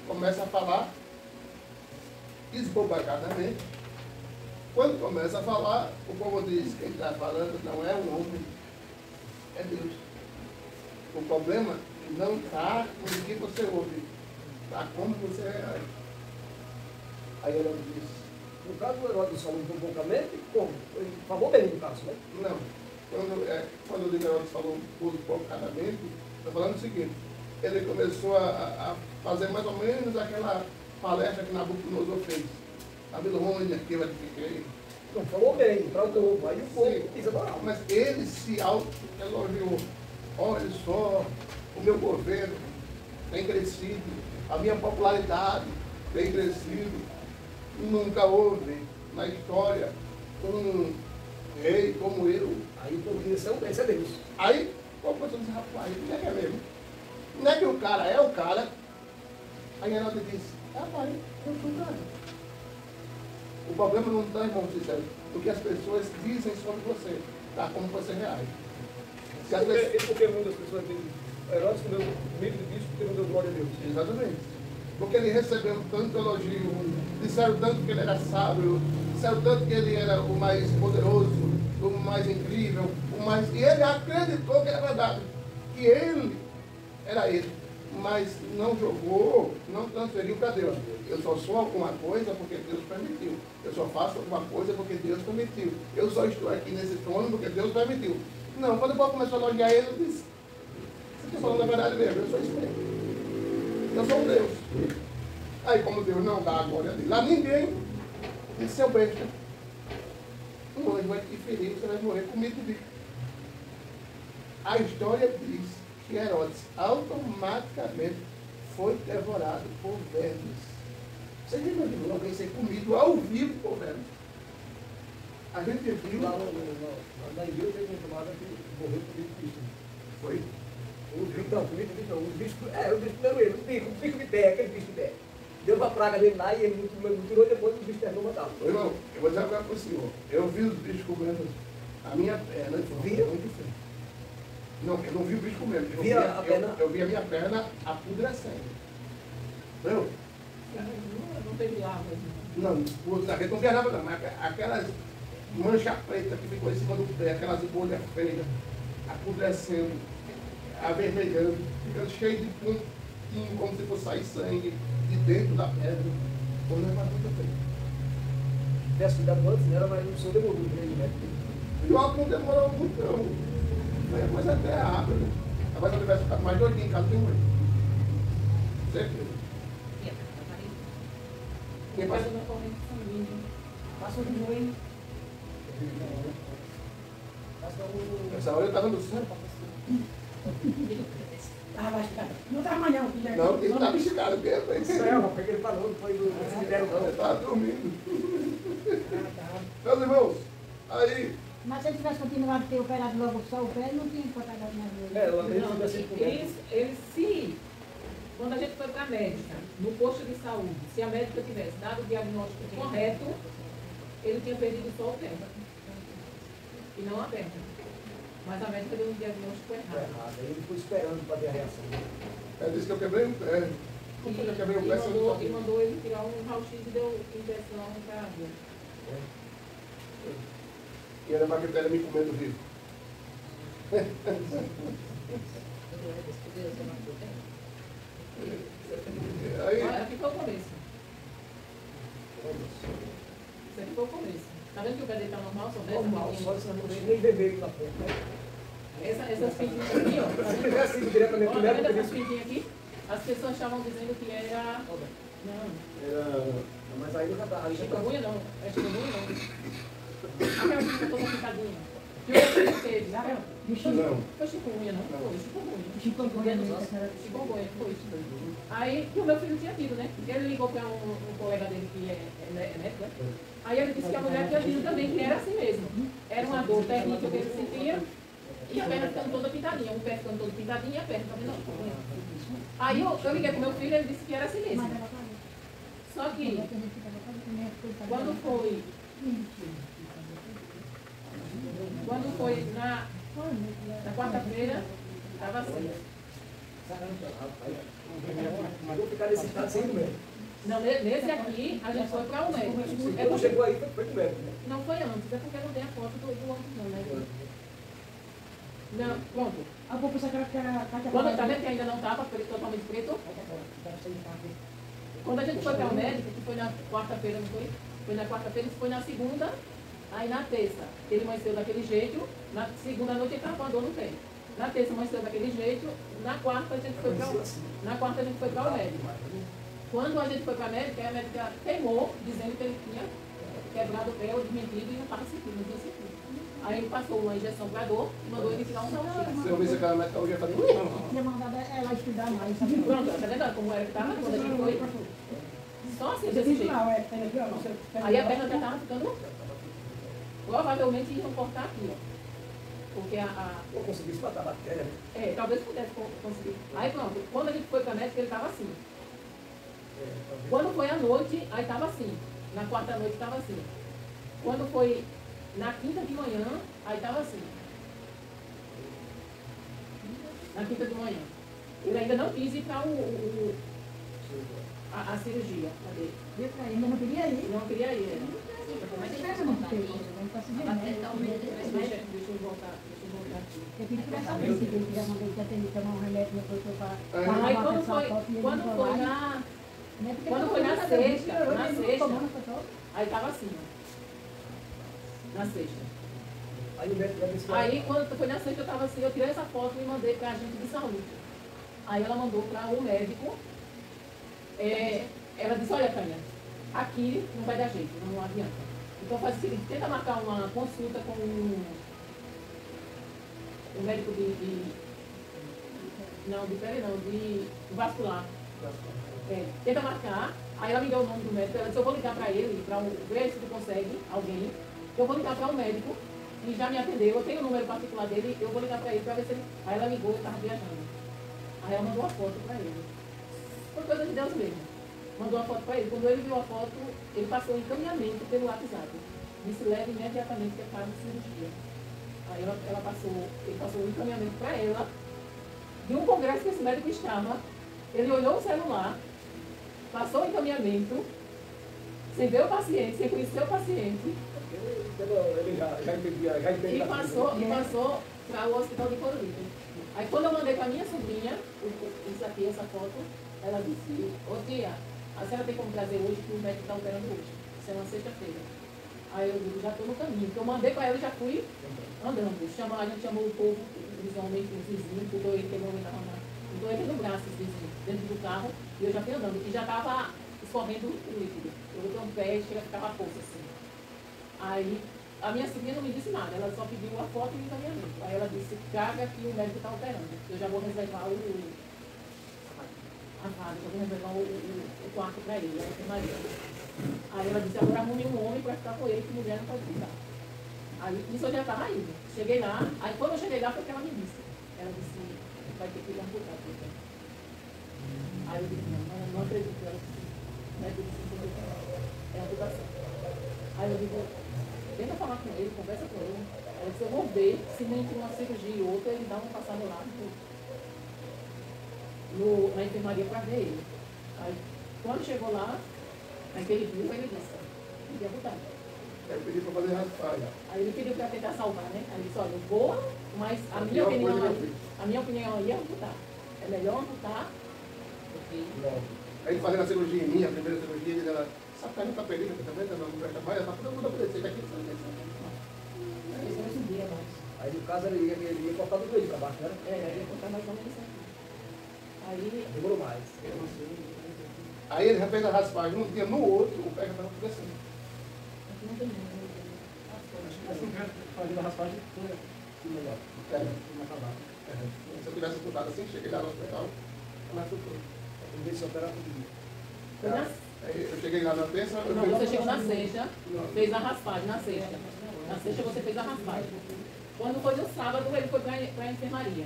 começa a falar esbobacadamente. Quando começa a falar, o povo diz: quem está falando não é um homem, é Deus. O problema não está no que você ouve, está como você reage. Aí Herodes diz: No caso, o Herodes falou provocamente, como? Ele falou bem no caso, né? não. Quando o Herodes falou provocadamente, está falando o seguinte: ele começou a fazer mais ou menos aquela palestra que Nabucodonosor fez. Babilônia, que eu edifiquei. Não, falou bem, para o povo. Aí o povo Sim, quis adorar. mas ele se auto-elogiou. Olha só, o meu governo tem crescido, a minha popularidade tem crescido. Nunca houve na história um rei como eu. Aí o povo disse, esse é Deus. Aí, qual pessoa disse: rapaz, não é que é mesmo? Não é que o cara é o cara? Aí Herodes disse: rapaz, eu sou o cara. O problema não está, irmão sincero, no que as pessoas dizem sobre você, tá? Como você reage. Se as pessoas... Porque muitas pessoas dizem, Herodes não deu medo disso porque não deu glória a Deus. Exatamente. Porque ele recebeu tanto elogio, disseram tanto que ele era sábio, disseram tanto que ele era o mais poderoso, o mais incrível, e ele acreditou que era verdade, que ele era ele, mas não jogou, não transferiu para Deus. Eu só sou alguma coisa porque Deus permitiu. Eu só faço alguma coisa porque Deus permitiu. Eu só estou aqui nesse trono porque Deus permitiu. Não, quando o povo começou a elogiar ele, eu disse: você está falando a verdade mesmo, eu sou isso mesmo. Eu sou um Deus. Aí, como Deus não dá a glória dele lá, ninguém disse: seu besta, um anjo vai te ferir, você vai morrer comigo de bico. A história diz que Herodes automaticamente foi devorado por vermes. Você imaginou alguém ser comido ao vivo por velho? A gente viu. Lá na igreja tem uma tomada que morreu por Cristo. Foi. Os bichos não, os bichos, os bichos comeram ele, o bicho de pé, aquele bicho de pé. Deu uma praga dele lá e ele não tirou, depois os bichos terminou matando. Ô, irmão, eu vou dizer uma coisa para o senhor. Eu vi os bichos comendo a minha perna e foi muito feio. Não, eu não vi o bicho comendo. Eu vi a minha perna apodrecendo. Não? Não teve lavas. Não, a gente não via nada, não, mas aquelas manchas pretas que ficou em cima do pé, aquelas bolhas feias, apodrecendo, avermelhando, ficando cheio de pontinho, como se fosse sair sangue de dentro da pedra. Foi um negócio muito feio. Se tivesse cuidado antes, era, mas o senhor demorou para ele, né? E o álcool não demorou muito, não. Foi a coisa até rápida. Agora se eu tivesse ficado mais doidinho em casa, tem muito. Certeza. Quem Faz passa? uma corrente sanguínea. Passou de boi. Essa hora eu estava no céu. Ah, vai ficar. Não tá mais não, filha. Não, ele estava esticado mesmo. Céu, rapaz, que ele falou, não foi do cemitério, não. Eu estava dormindo. Ah, Meus irmãos, aí, mas se ele tivesse continuado a ter operado logo só o pé, não tinha cortado a minha vida. É, eu acredito Não, que assim eles se, quando a gente foi para a médica, no posto de saúde, se a médica tivesse dado o diagnóstico correto, ele tinha perdido só o pé. E não a perna. Mas a médica deu um diagnóstico errado. Aí ele ficou esperando para ter a reação. ela disse que eu quebrei o pé. Como foi que eu quebrei o pé? Se eu não E sabia? mandou ele tirar um raio-x e deu injeção para ver. E era a bactéria me comendo vivo. Aí, Olha, aqui foi o começo. Isso aqui foi o começo. Tá vendo que o pé dele tá normal? Só dessa Normal, pintinha? só se não conseguir nem beber ele na ponta, né? Essas pintinhas aqui, ó. Tá Se vendo? tivesse ido diretamente Ó, pro tá médico, vendo eu essas pintinhas aqui? As pessoas estavam dizendo que era... Não, mas aí já tá. Aí já tá. chikungunya não. É chikungunya não. Aquela pintinha toda picadinha. Que o outro teve, sabe? não. Foi chikungunya, não? Foi chikungunya. Chikungunya, Dentro dos ossos. Chikungunya, foi. Aí, que o meu filho tinha tido, né? Ele ligou para um colega dele que é médico, né? Aí ele disse que a mulher tinha tido também, que era assim mesmo. Era uma dor terrível que ele sentia e a perna ficando toda pintadinha. Um pé ficando todo pintadinho e a perna também não. Aí eu liguei pro meu filho e ele disse que era assim mesmo. Só que, quando foi na quarta-feira, estava assim. Mas vou ficar nesse estado sem o médico. Não, nesse aqui, a gente foi para o médico. É Quando porque, chegou aí, foi com o médico, né? não foi antes, é porque não tem a foto do antes não, né? Não, pronto. Eu vou pensar que era Quando tá vendo que ainda não estava totalmente preto? Quando a gente foi para o médico, que foi na quarta-feira, não foi? Foi na quarta-feira, isso foi na segunda, aí na terça. Ele amanheceu daquele jeito, na segunda noite ele estava com a dor no pé. Na terça amanheceu daquele jeito, na quarta a gente foi para o médico. Quando a gente foi para a médica teimou, dizendo que ele tinha quebrado o pé ou desmentido e não estava sentindo, não tinha sentido. Aí ele passou uma injeção para dor e mandou ele tirar um raio-x. Se eu visse aquela médica, eu ia fazer. tinha mandado ela estudar mais, sabe? Pronto, tá vendo como era que estava quando a gente foi? Só assim, desse jeito. Aí a perna já estava ficando. Provavelmente iam cortar aqui, ó. Porque Eu consegui matar a bactéria, né? talvez pudesse conseguir. Aí pronto, quando a gente foi para a médica, ele estava assim. Quando foi à noite, aí estava assim. Na quarta noite estava assim. Quando foi na quinta de manhã, aí estava assim. Na quinta de manhã. Ele ainda não quis ir para a cirurgia dele. Deu pra ele, mas não queria ir. Não queria ir. Mas pega muito tempo, não posso ver, né? Deixa eu voltar aqui. Eu queria que saber se ele queria mandar ele ter que tomar um remédio depois que eu falar. Aí quando foi na sexta, aí estava assim, ó. Na sexta. Aí o médico vai ver Aí quando foi na sexta, eu estava assim, eu tirei essa foto e mandei para a agente de saúde. Aí ela mandou para o médico. Ela disse, olha, Tânia, aqui não vai dar jeito, não adianta. Então faz o seguinte, tenta marcar uma consulta com o médico de vascular. Tenta marcar, Aí ela me deu o nome do médico, ela disse, eu vou ligar para ele, para ver se tu consegue, alguém, eu vou ligar para o médico, e já me atendeu, eu tenho o número particular dele, eu vou ligar para ele para ver se ele... Aí ela ligou, eu estava viajando. Aí ela mandou a foto para ele. Foi coisa de Deus mesmo. Mandou a foto para ele. Quando ele viu a foto, ele passou o encaminhamento pelo WhatsApp. Disse, leve imediatamente que é para a cirurgia. Aí ele passou o encaminhamento para ela, de um congresso que esse médico estava. Ele olhou o celular, passou o encaminhamento, sem ver o paciente, sem conhecer o paciente. Ele já entendia, já entendia. E passou para o hospital de Coruripe. Aí quando eu mandei para minha sobrinha, isso aqui, essa foto, ela disse, ô tia, a senhora tem como trazer hoje que o médico está operando hoje. Isso é uma sexta-feira. Aí eu digo, já estou no caminho. Porque eu mandei para ela e já fui andando. A gente chamou o povo, os homens, os vizinhos, tudo ele que ele estava lá. Então ele no braço, os vizinhos, dentro do carro, e eu já fui andando. E já estava escorrendo o líquido. Eu botei um pé e chega a ficar a força assim. Aí a minha sobrinha não me disse nada, ela só pediu a foto e o encaminhamento. Aí ela disse, carga que o médico está operando. Eu já vou reservar a vaga, já vou reservar o quarto para ele, a enfermaria. Aí ela disse, agora arrume um homem para ficar com ele, que mulher não pode ficar. Aí isso eu já estava indo. Cheguei lá, aí quando eu cheguei lá foi que ela me disse. Ela disse, vai ter que ir amputar. Aí eu disse, não acredito. Ela disse, médico disse, é amputação. Aí eu digo, tenta falar com ele, conversa com ele. Ela disse, eu vou ver se entre uma cirurgia e outra ele dá uma passada lá na enfermaria para ver ele. Aí quando chegou lá, aí que ele viu, ele disse, tem que amputar. Ele pediu para fazer raspagem. Aí ele pediu para tentar salvar, né? Aí ele disse, olha, eu vou, mas a minha opinião aí é amputar. É melhor amputar do que... Aí fazendo a cirurgia em mim, a primeira cirurgia, ele era, essa perna está perdida, também não presta mais, está todo mundo aparecendo aqui. Isso não subia mais. Aí no caso ele ia cortar do joelho para baixo, né? Ele ia cortar mais ou menos assim. Aí... Demorou mais. Aí ele já fez a raspagem num dia, no outro, o pé já estava crescendo. Aqui não tem nada. Fazendo a raspagem, tudo melhor. Não acabar. Se eu tivesse escutado assim, cheguei lá no hospital, mas tudo. Vamos ver se operar tudo. Foi na... Aí eu cheguei lá na terça. Não, você chegou na sexta, fez a raspagem na sexta. Na sexta você fez a raspagem. Quando foi no sábado, ele foi para a enfermaria.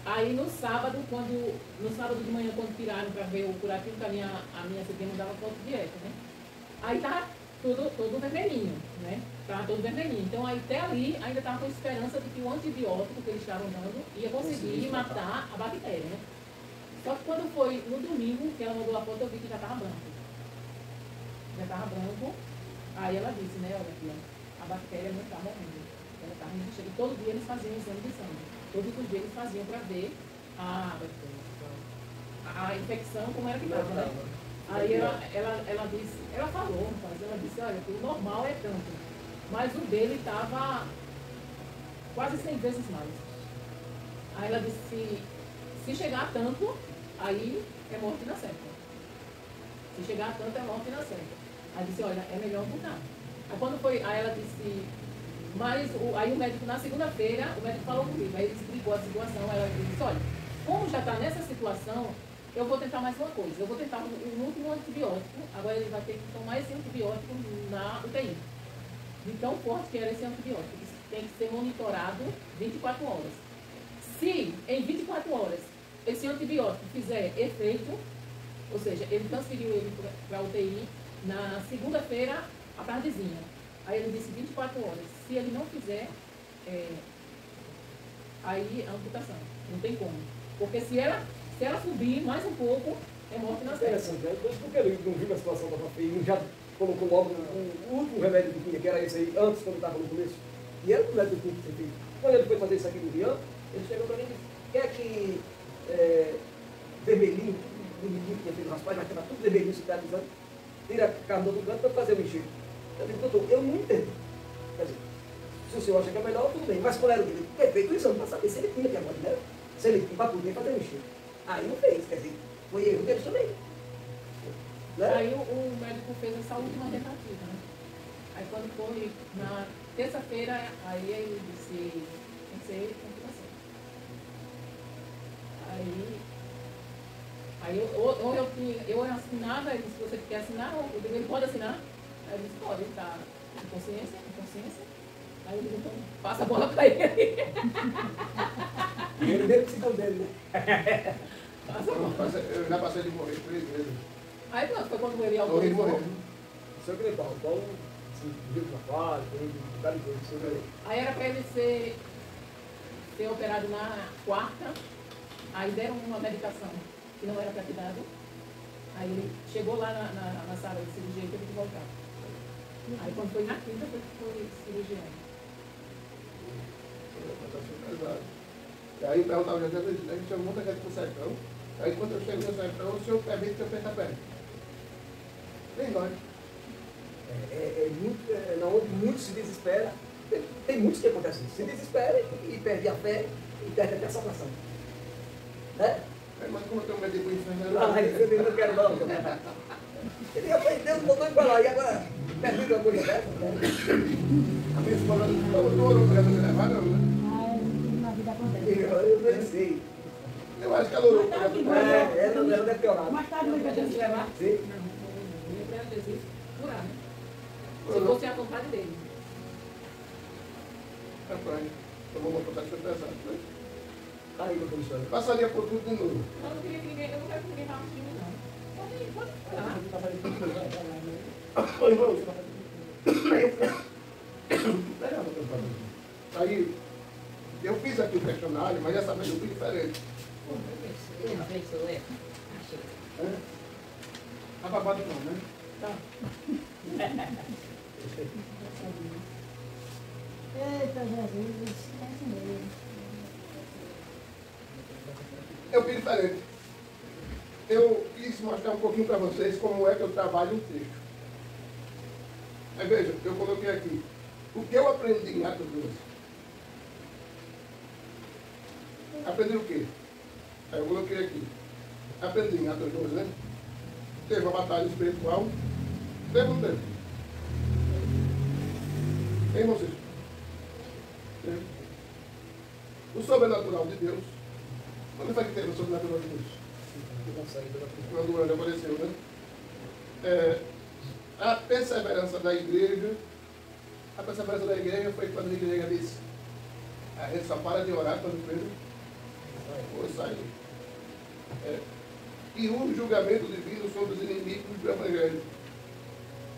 Aí no sábado de manhã, quando tiraram para ver o curativo, que a minha sobrinha não dava foto direto, né? Aí tá todo vermelhinho, né? Tava todo vermelhinho. Então aí até ali ainda estava com esperança de que o antibiótico que eles estavam dando ia conseguir matar a bactéria, né? Só que quando foi no domingo que ela mandou a foto, eu vi que já estava branco. Já estava branco. Aí ela disse, né, olha aqui, a bactéria não está morrendo. Ela está resistindo. E todo dia eles faziam um exame de sangue. Todos os dias eles faziam para ver a infecção, como era que estava, né? Aí ela disse, ela falou, ela disse, olha, o normal é tanto, mas o dele estava quase 100 vezes mais. Aí ela disse, se chegar a tanto, aí é morte na certa. Se chegar a tanto, é morte na certa. Aí disse, olha, é melhor amputar. Aí quando foi, aí ela disse, mas aí o médico, na segunda-feira, o médico falou comigo, aí ele explicou a situação, ela disse, olha, como já está nessa situação, eu vou tentar mais uma coisa, eu vou tentar um último antibiótico, agora ele vai ter que tomar esse antibiótico na UTI. De tão forte que era esse antibiótico, que tem que ser monitorado 24 horas. Se em 24 horas esse antibiótico fizer efeito, ou seja, ele transferiu ele para a UTI na segunda-feira à tardezinha. Aí ele disse 24 horas. Se ele não fizer, aí a amputação. Não tem como. Porque se ela subir mais um pouco, é morte na certa. Interessante, né? Porque ele não viu a situação da cafeína, já colocou logo o último remédio que tinha, que era esse aí, antes, quando estava no começo. E era o remédio que tinha que ser feito. Quando ele foi fazer isso aqui no Rian, ele chegou para mim e disse, quer que vermelhinho, o menino que tinha feito raspagem, vai ficar tudo vermelhinho, cicatrizando, tira a carne do outro canto para fazer o enxerto. Eu digo, doutor, eu não entendo. Quer dizer, se o senhor acha que é melhor, tudo bem. Mas qual era o dele? Ter feito o exame para saber se ele tinha que agora, né? Se ele tinha para poder fazer o enxerto. Aí não fez, quer dizer, foi erro deles também. Né? Aí o médico fez essa última tentativa, né? Aí quando foi na terça-feira, aí ele disse, tem que ser amputação. Aí eu assinava, ele disse, você quer assinar? Ele pode assinar? Aí eu disse, pode, ele está em consciência. Aí eu disse, então, passa a bola para ele. E ele mesmo precisa dele, né? Passa a bola. Eu já passei de morrer 3 vezes. Aí pronto, foi quando ele Morri, autorizou. morri. Só que nem Paulo, assim, viu na quadra, tem um bocado de coisa. Aí era para ele ser operado na quarta, aí deram uma medicação que não era para ter dado. Aí ele chegou lá na sala de cirurgia e teve que voltar. Aí quando foi na quinta foi cirurgião. E aí eu perguntava, a gente chama muita gente pro sertão. Aí quando eu chego no sertão, o senhor permite que eu perca a perna. Bem longe. Na onde muitos se desesperam, tem muitos que acontecem isso. Se desesperam e perdem a fé e perdem até a salvação. Né? Mas como eu tenho medo de ir pro inferno, Ah, eu não quero não. Ele aprendeu, botou ele para lá e agora perdido a coisa dessa. a minha escola não quero me levar, não, né? Mas na vida acontece. Eu nem sei. Eu acho que ela não quer me levar. Ela deve piorar. Mais tarde Não vai podia se ter. levar? Sim. Não, ia para Jesus curar, né? Se fosse a vontade dele. Rapaz, eu vou botar essa pesada, né? Tá aí, doutor Luciano. Passaria por tudo de novo. Eu não queria que ninguém, eu não quero que ninguém vá no time, não. Pode falar. Oi, irmão. Aí, eu fiz aqui o questionário, mas dessa vez eu fui diferente. Tá babado não, né? Tá. Eita, Jesus, é assim mesmo. Eu fiz diferente. Eu quis mostrar um pouquinho para vocês como é que eu trabalho o texto. Aí veja, eu coloquei aqui. O que eu aprendi em Atos 12? Aprendi o quê? Aí eu coloquei aqui. Aprendi em Atos 12, né? Teve uma batalha espiritual. Teve ou não teve? Hein, vocês? Teve. O sobrenatural de Deus. Quando foi que teve o sobrenatural de Deus? Quando o anjo apareceu, né? A perseverança da igreja. A perseverança da igreja foi quando a igreja disse: a gente só para de orar quando Pedro foi sair. E o julgamento divino sobre os inimigos do Evangelho.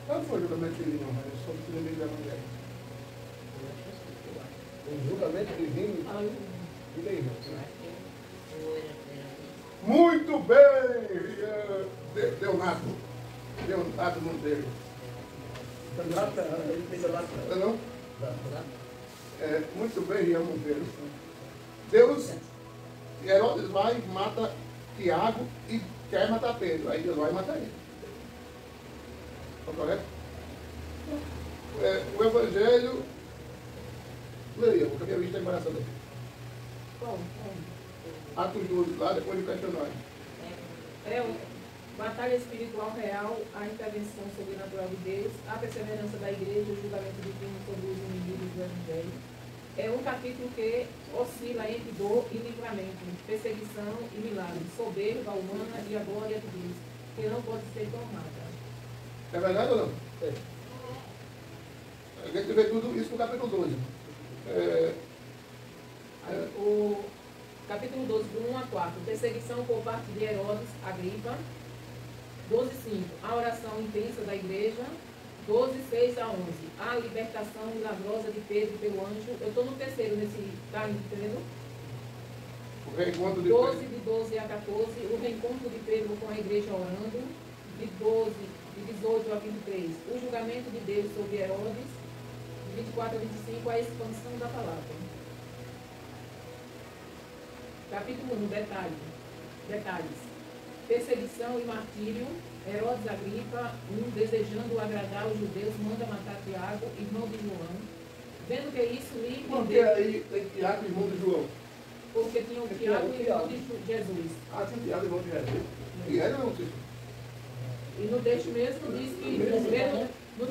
Quando foi o julgamento divino, mas sobre os inimigos do Evangelho? O julgamento divino. E daí, irmão? Muito bem! Leonardo Monteiro. Ele fez a lata. Não? Muito bem, Rian Monteiro. Deus, Herodes vai e mata Tiago e quer matar Pedro. Aí Deus vai matar ele. Está correto? O Evangelho. Leia, porque a minha vista é embaraçada. Atos 12, lá depois do questionário. Batalha espiritual real, a intervenção sobrenatural de Deus, a perseverança da igreja, o julgamento divino sobre os inimigos do Evangelho. É um capítulo que oscila entre dor e livramento, perseguição e milagre, soberba humana e a glória de Deus, que não pode ser tomada. É verdade ou não? A gente vê tudo isso no capítulo 12. O capítulo 12, do 1 a 4, perseguição por parte de Herodes Agripa. 12:5, a oração intensa da igreja. 12:6 a 11, a libertação milagrosa de Pedro pelo anjo. Eu estou no terceiro nesse, tá entendendo? O reencontro de 12 a 14, o reencontro de Pedro com a igreja orando. De 18 a 23, o julgamento de Deus sobre Herodes. De 24 a 25, a expansão da palavra. Capítulo 1, detalhes. Perseguição e martírio. Herodes Agripa, desejando agradar os judeus, manda matar Tiago, irmão de João. Vendo que isso lhe Porque rendeu. aí tem Tiago e irmão de João. Porque tinha o Tiago e irmão de Jesus. Tem Tiago e irmão de Jesus. E era não, Cícero? E no texto mesmo diz que, Pedro, no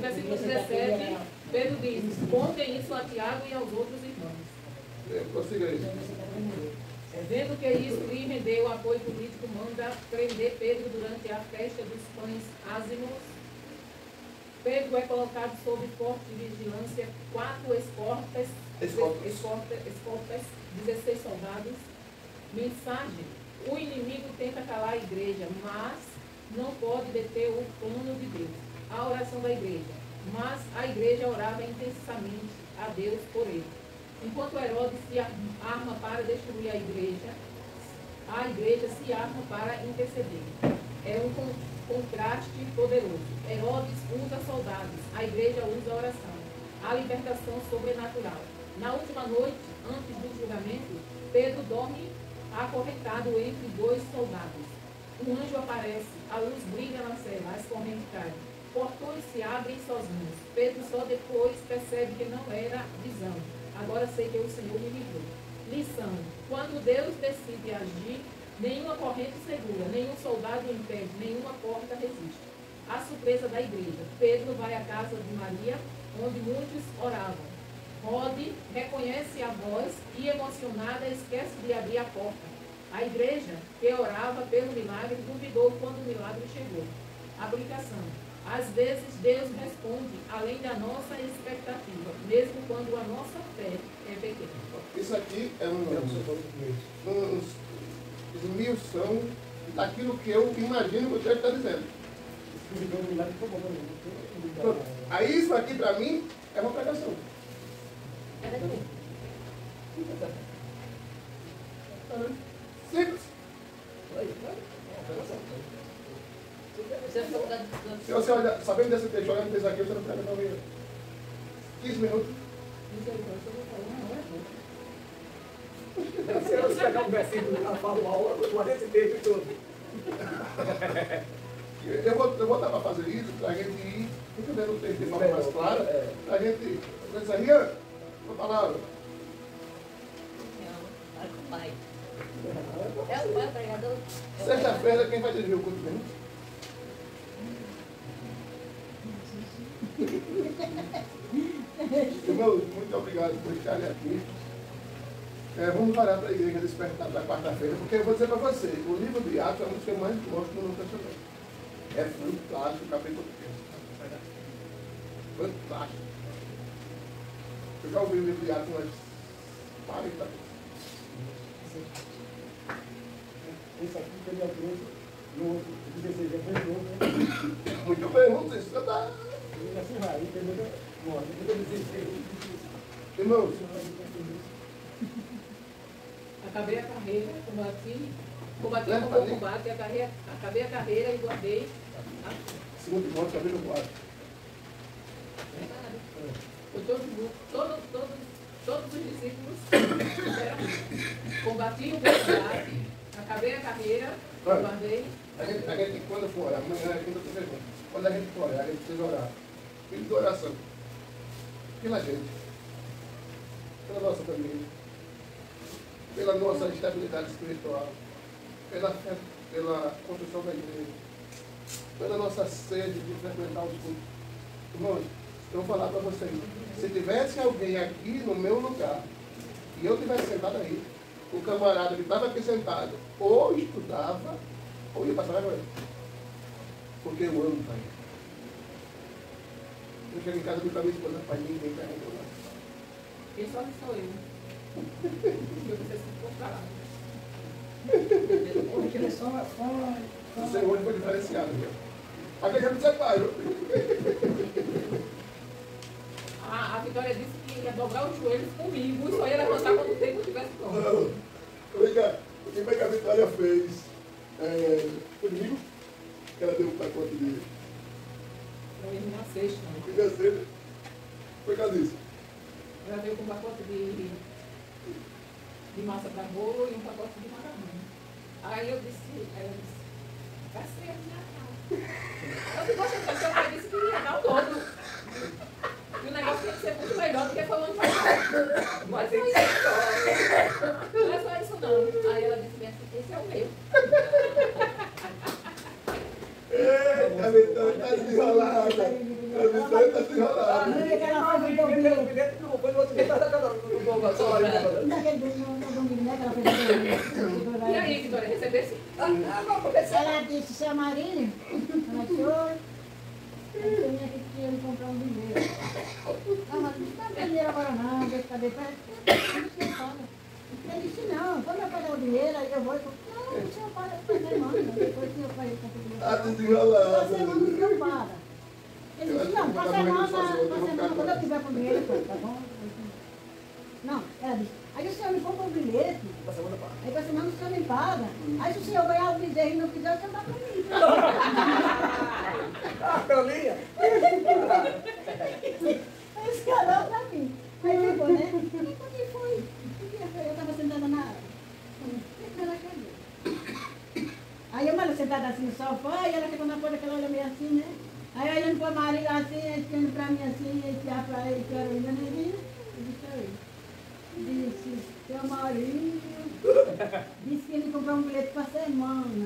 versículo 17, Pedro diz: contem isso a Tiago e aos outros irmãos. Prossiga aí. Vendo que isso lhe rendeu apoio político, manda prender Pedro durante a festa dos pães ázimos. Pedro é colocado sob forte vigilância, 4 escortas, 16 soldados. Mensagem: o inimigo tenta calar a igreja, mas não pode deter o plano de Deus. A oração da igreja: mas a igreja orava intensamente a Deus por ele. Enquanto Herodes se arma para destruir a igreja se arma para interceder. É um contraste poderoso. Herodes usa soldados, a igreja usa oração. A libertação sobrenatural. Na última noite, antes do julgamento, Pedro dorme acorrentado entre 2 soldados. Um anjo aparece, a luz brilha na cela, as correntes caem. Portões se abrem sozinhos. Pedro só depois percebe que não era visão. Agora sei que o Senhor me livrou. Lição: quando Deus decide agir, nenhuma corrente segura, nenhum soldado impede, nenhuma porta resiste. A surpresa da igreja: Pedro vai à casa de Maria, onde muitos oravam. Rode reconhece a voz e, emocionada, esquece de abrir a porta. A igreja, que orava pelo milagre, duvidou quando o milagre chegou. Aplicação: às vezes Deus responde além da nossa expectativa, mesmo quando a nossa fé é pequena. Isso aqui é esmiução daquilo que eu imagino que o texto está dizendo. Aí isso aqui para mim é uma pregação. Simples. Se você olhar, sabendo desse texto, olhando para isso aqui, você não prega não 15 minutos. Se eu pegar um versículo que ela fala uma aula, eu vou esse texto todo. Eu vou dar para fazer isso, para a gente ir entendendo o texto de forma mais clara, para a gente dizer aí, uma palavra. É o pai pregador. Sexta-feira, quem vai dirigir o culto mesmo? Irmãos, muito obrigado por estarem aqui. Vamos parar para a igreja despertar da quarta-feira, porque eu vou dizer para você, o livro de Atos é um dos que eu mais gosto no Novo Testamento. É fantástico o capítulo 3. Fantástico. Eu já ouvi o livro de Atos umas 40 vezes. Esse aqui que ele trouxe, no outro, 16 é bem novo, né? Muito bem, vamos estudar. Ele assim vai, entendeu? Irmãos, Acabei a carreira, combati com bom combate, acabei a carreira e guardei. segundo Timóteo, capítulo 4. Todos os discípulos disseram: combati o bom combate, acabei a carreira, guardei. A gente, quando for orar, amanhã é quinta-feira, quando a gente for orar, a gente precisa orar. Pedido de oração. Pela gente. Pela nossa família. Pela nossa estabilidade espiritual. Pela construção da igreja. Pela nossa sede de frequentar os cultos. Irmãos, eu vou falar para vocês. Se tivesse alguém aqui no meu lugar, e eu tivesse sentado aí, o camarada que estava aqui sentado, ou estudava, ou ia passar vergonha. Porque eu amo o pai. Eu chego em casa e digo para minha esposa: pai, ninguém vai reclamar. Quem só sou eu. Eu preciso se comprar. Porque ele só O Senhor foi diferenciado, viu? Aqui já me separo. A Vitória disse que ia dobrar os joelhos comigo e só ia levantar quando o tempo estivesse pronto. Não. Vem cá, o que foi que a Vitória fez? Comigo, que ela deu um pacote de. Não ia na sexta. Fica cedo. Foi que isso. Ela veio com um pacote de massa para bolo e um pacote de macarrão. Aí ela disse, vai ser de Natal. Eu digo: poxa, o seu pai disse que ia dar o dobro. E o negócio tem que ser muito melhor do que foi o ano passado. Mas não é só isso não. Aí ela disse: esse é o meu. A Vitória está desenrolada. A Vitória está desenrolada. Não é que ela fez o Primeiro, domingo. não foi no outro dia, tá no domingo. Naquele domingo, né, que ela fez o domingo. aprender sim. Ela disse, seu Marinho, ela disse, oi, eu tenho aqui que ele comprar um dinheiro. Ah, mas não está dinheiro agora não, deixa eu saber, ele disse, não, quando eu pagar o dinheiro, aí eu vou e falo, não, o senhor paga depois da semana, depois que eu paguei com o desenrolada. você não me preocupada. Ele disse, não, para semana, quando eu tiver com o dinheiro, eu falo, tá bom? Não, ela disse, aí o senhor me compra um bilhete, aí para semana o senhor me paga, aí se o senhor ganhar o bezerro e não quiser, o senhor dá para mim. Ah, Carlinha! Aí esse canal para mim. Aí ficou, né? E quando foi? Eu estava sentada na área. Ela caiu. Aí eu estava sentada assim no sofá, e ela chegou na porta, ela olha meio assim, né? Aí olhando para o marido assim, ele olhando para mim assim, ele tinha para ele, que era ainda nevinha. Eu disse a ele. Disse, seu marido disse que ele comprou um bilhete para semana.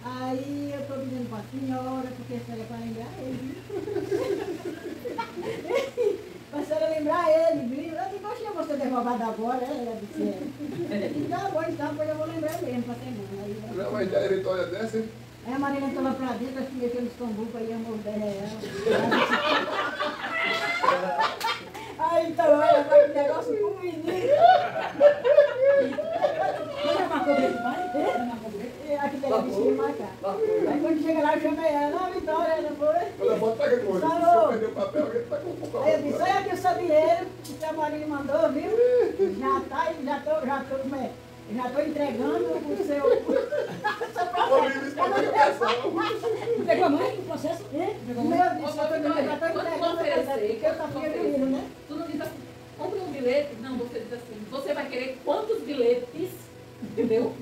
Aí eu estou dizendo para a senhora, porque a senhora é para lembrar ele. Para a senhora lembrar ele, viu? Eu disse, poxa, eu vou ser derrubada agora, ela disse. Eu disse, tá bom, então, pois eu vou lembrar mesmo para semana. Aí, Não, mas já é vitória dessa, hein? aí a Maria entrou lá para dentro, acho que mexeu nos tambucos, aí eu morder ela. Aí então, olha, vai que negócio com o menino. Não é marcou bem, vai? Não marcou bem? Aqui tem a bichinha marcar. Aí quando chega lá, eu chamei ela, Vitória, ela foi. Quando a foto pega com ele, se Falou. eu perder o papel, ele tá com o papel. Aí eu disse, olha aqui o seu dinheiro, que o seu marido mandou, viu? Já estou entregando o seu... Pegou a mãe do processo? Meu Deus, já estou entregando porque eu sabia menino, né? Tu não diz assim, compre um bilhete. Não, você diz assim, você vai querer quantos bilhetes? Entendeu?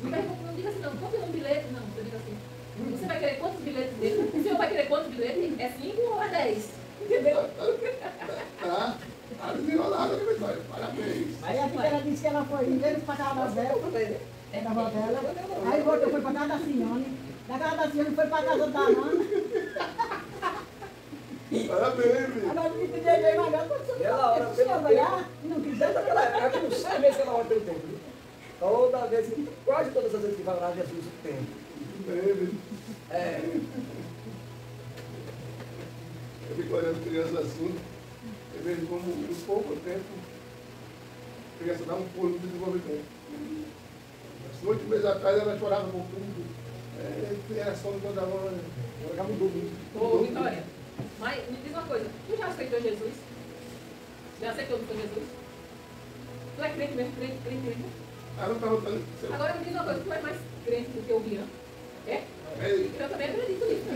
Não diga assim, não, compre um bilhete. Não, você diz assim, você vai querer quantos bilhetes dele? O senhor vai querer quantos bilhetes? É 5 ou é 10? Entendeu? Tá? Tá desenrolada, né, Vitória? Parabéns. Aí a Vitória disse que ela foi primeiro para casa dela, da avó dela, aí voltou, foi para casa da Cione, da casa da Cione foi para casa da Ana. Parabéns, filho. Agora me pediu aí, mas agora você não senhor olhar, não quiser, Desde aquela época, acho que uns 6 meses que ela vai pelo tempo. Toda vez, quase todas as vezes que vai lá, Jesus tem. Eu fico olhando crianças assim, eu vejo como em pouco tempo a criança dá um pulo de desenvolvimento. 8 meses atrás ela chorava por tudo, era sono toda hora, ela já mudou muito. Ô, Vitória, mas me diz uma coisa, tu já aceitou Jesus? Já aceitou o Senhor Jesus? Tu é crente mesmo, crente mesmo? Ela não está lutando. Agora me diz uma coisa, tu é mais crente do que o Rian? É? Eu também acredito nisso.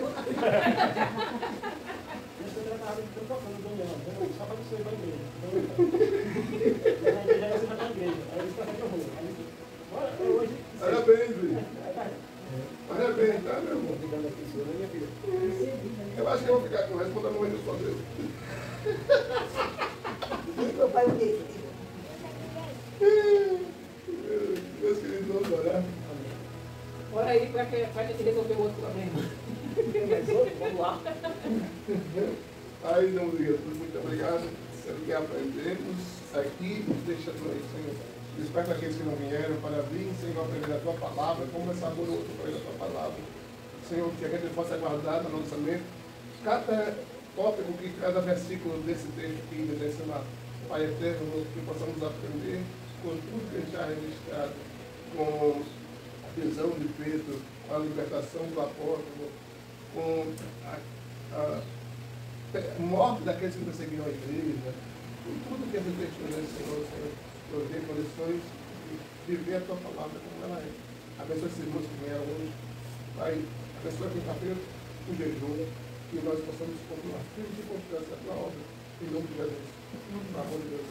Isso eu tratava de tocando, Daniel. Só para você ir para a igreja. Na igreja você vai para a igreja. Aí eles passam para a rua. Aí hoje. Parabéns, filho. Parabéns, tá, meu irmão? Eu acho que eu vou ficar com o resto quando a mãe do só Deus. Meu pai, o quê? Meus queridos, vamos orar. Ora aí para a gente resolver o outro problema. Vamos lá. Pai, em nome de Jesus, muito obrigado pelo que aprendemos aqui. Deixa-nos aí, Senhor. Desperta aqueles que não vieram para vir, Senhor, aprender a tua palavra, começar por outro para a tua palavra. Senhor, que a gente possa guardar na nossa mente cada tópico, que cada versículo desse texto que desse lá. Pai eterno, que possamos aprender com tudo que está registrado, com a visão de Pedro, com a libertação do apóstolo, com a morte daqueles que perseguiram a igreja, com tudo que a gente testemunha, Senhor, nos dê condições de viver a tua palavra como ela é. Abençoa esses irmãos que vieram hoje. Pai, abençoa quinta-feira o jejum, que nós possamos continuar firmes de confiança na tua obra. Em nome de Jesus. Pelo amor de Deus,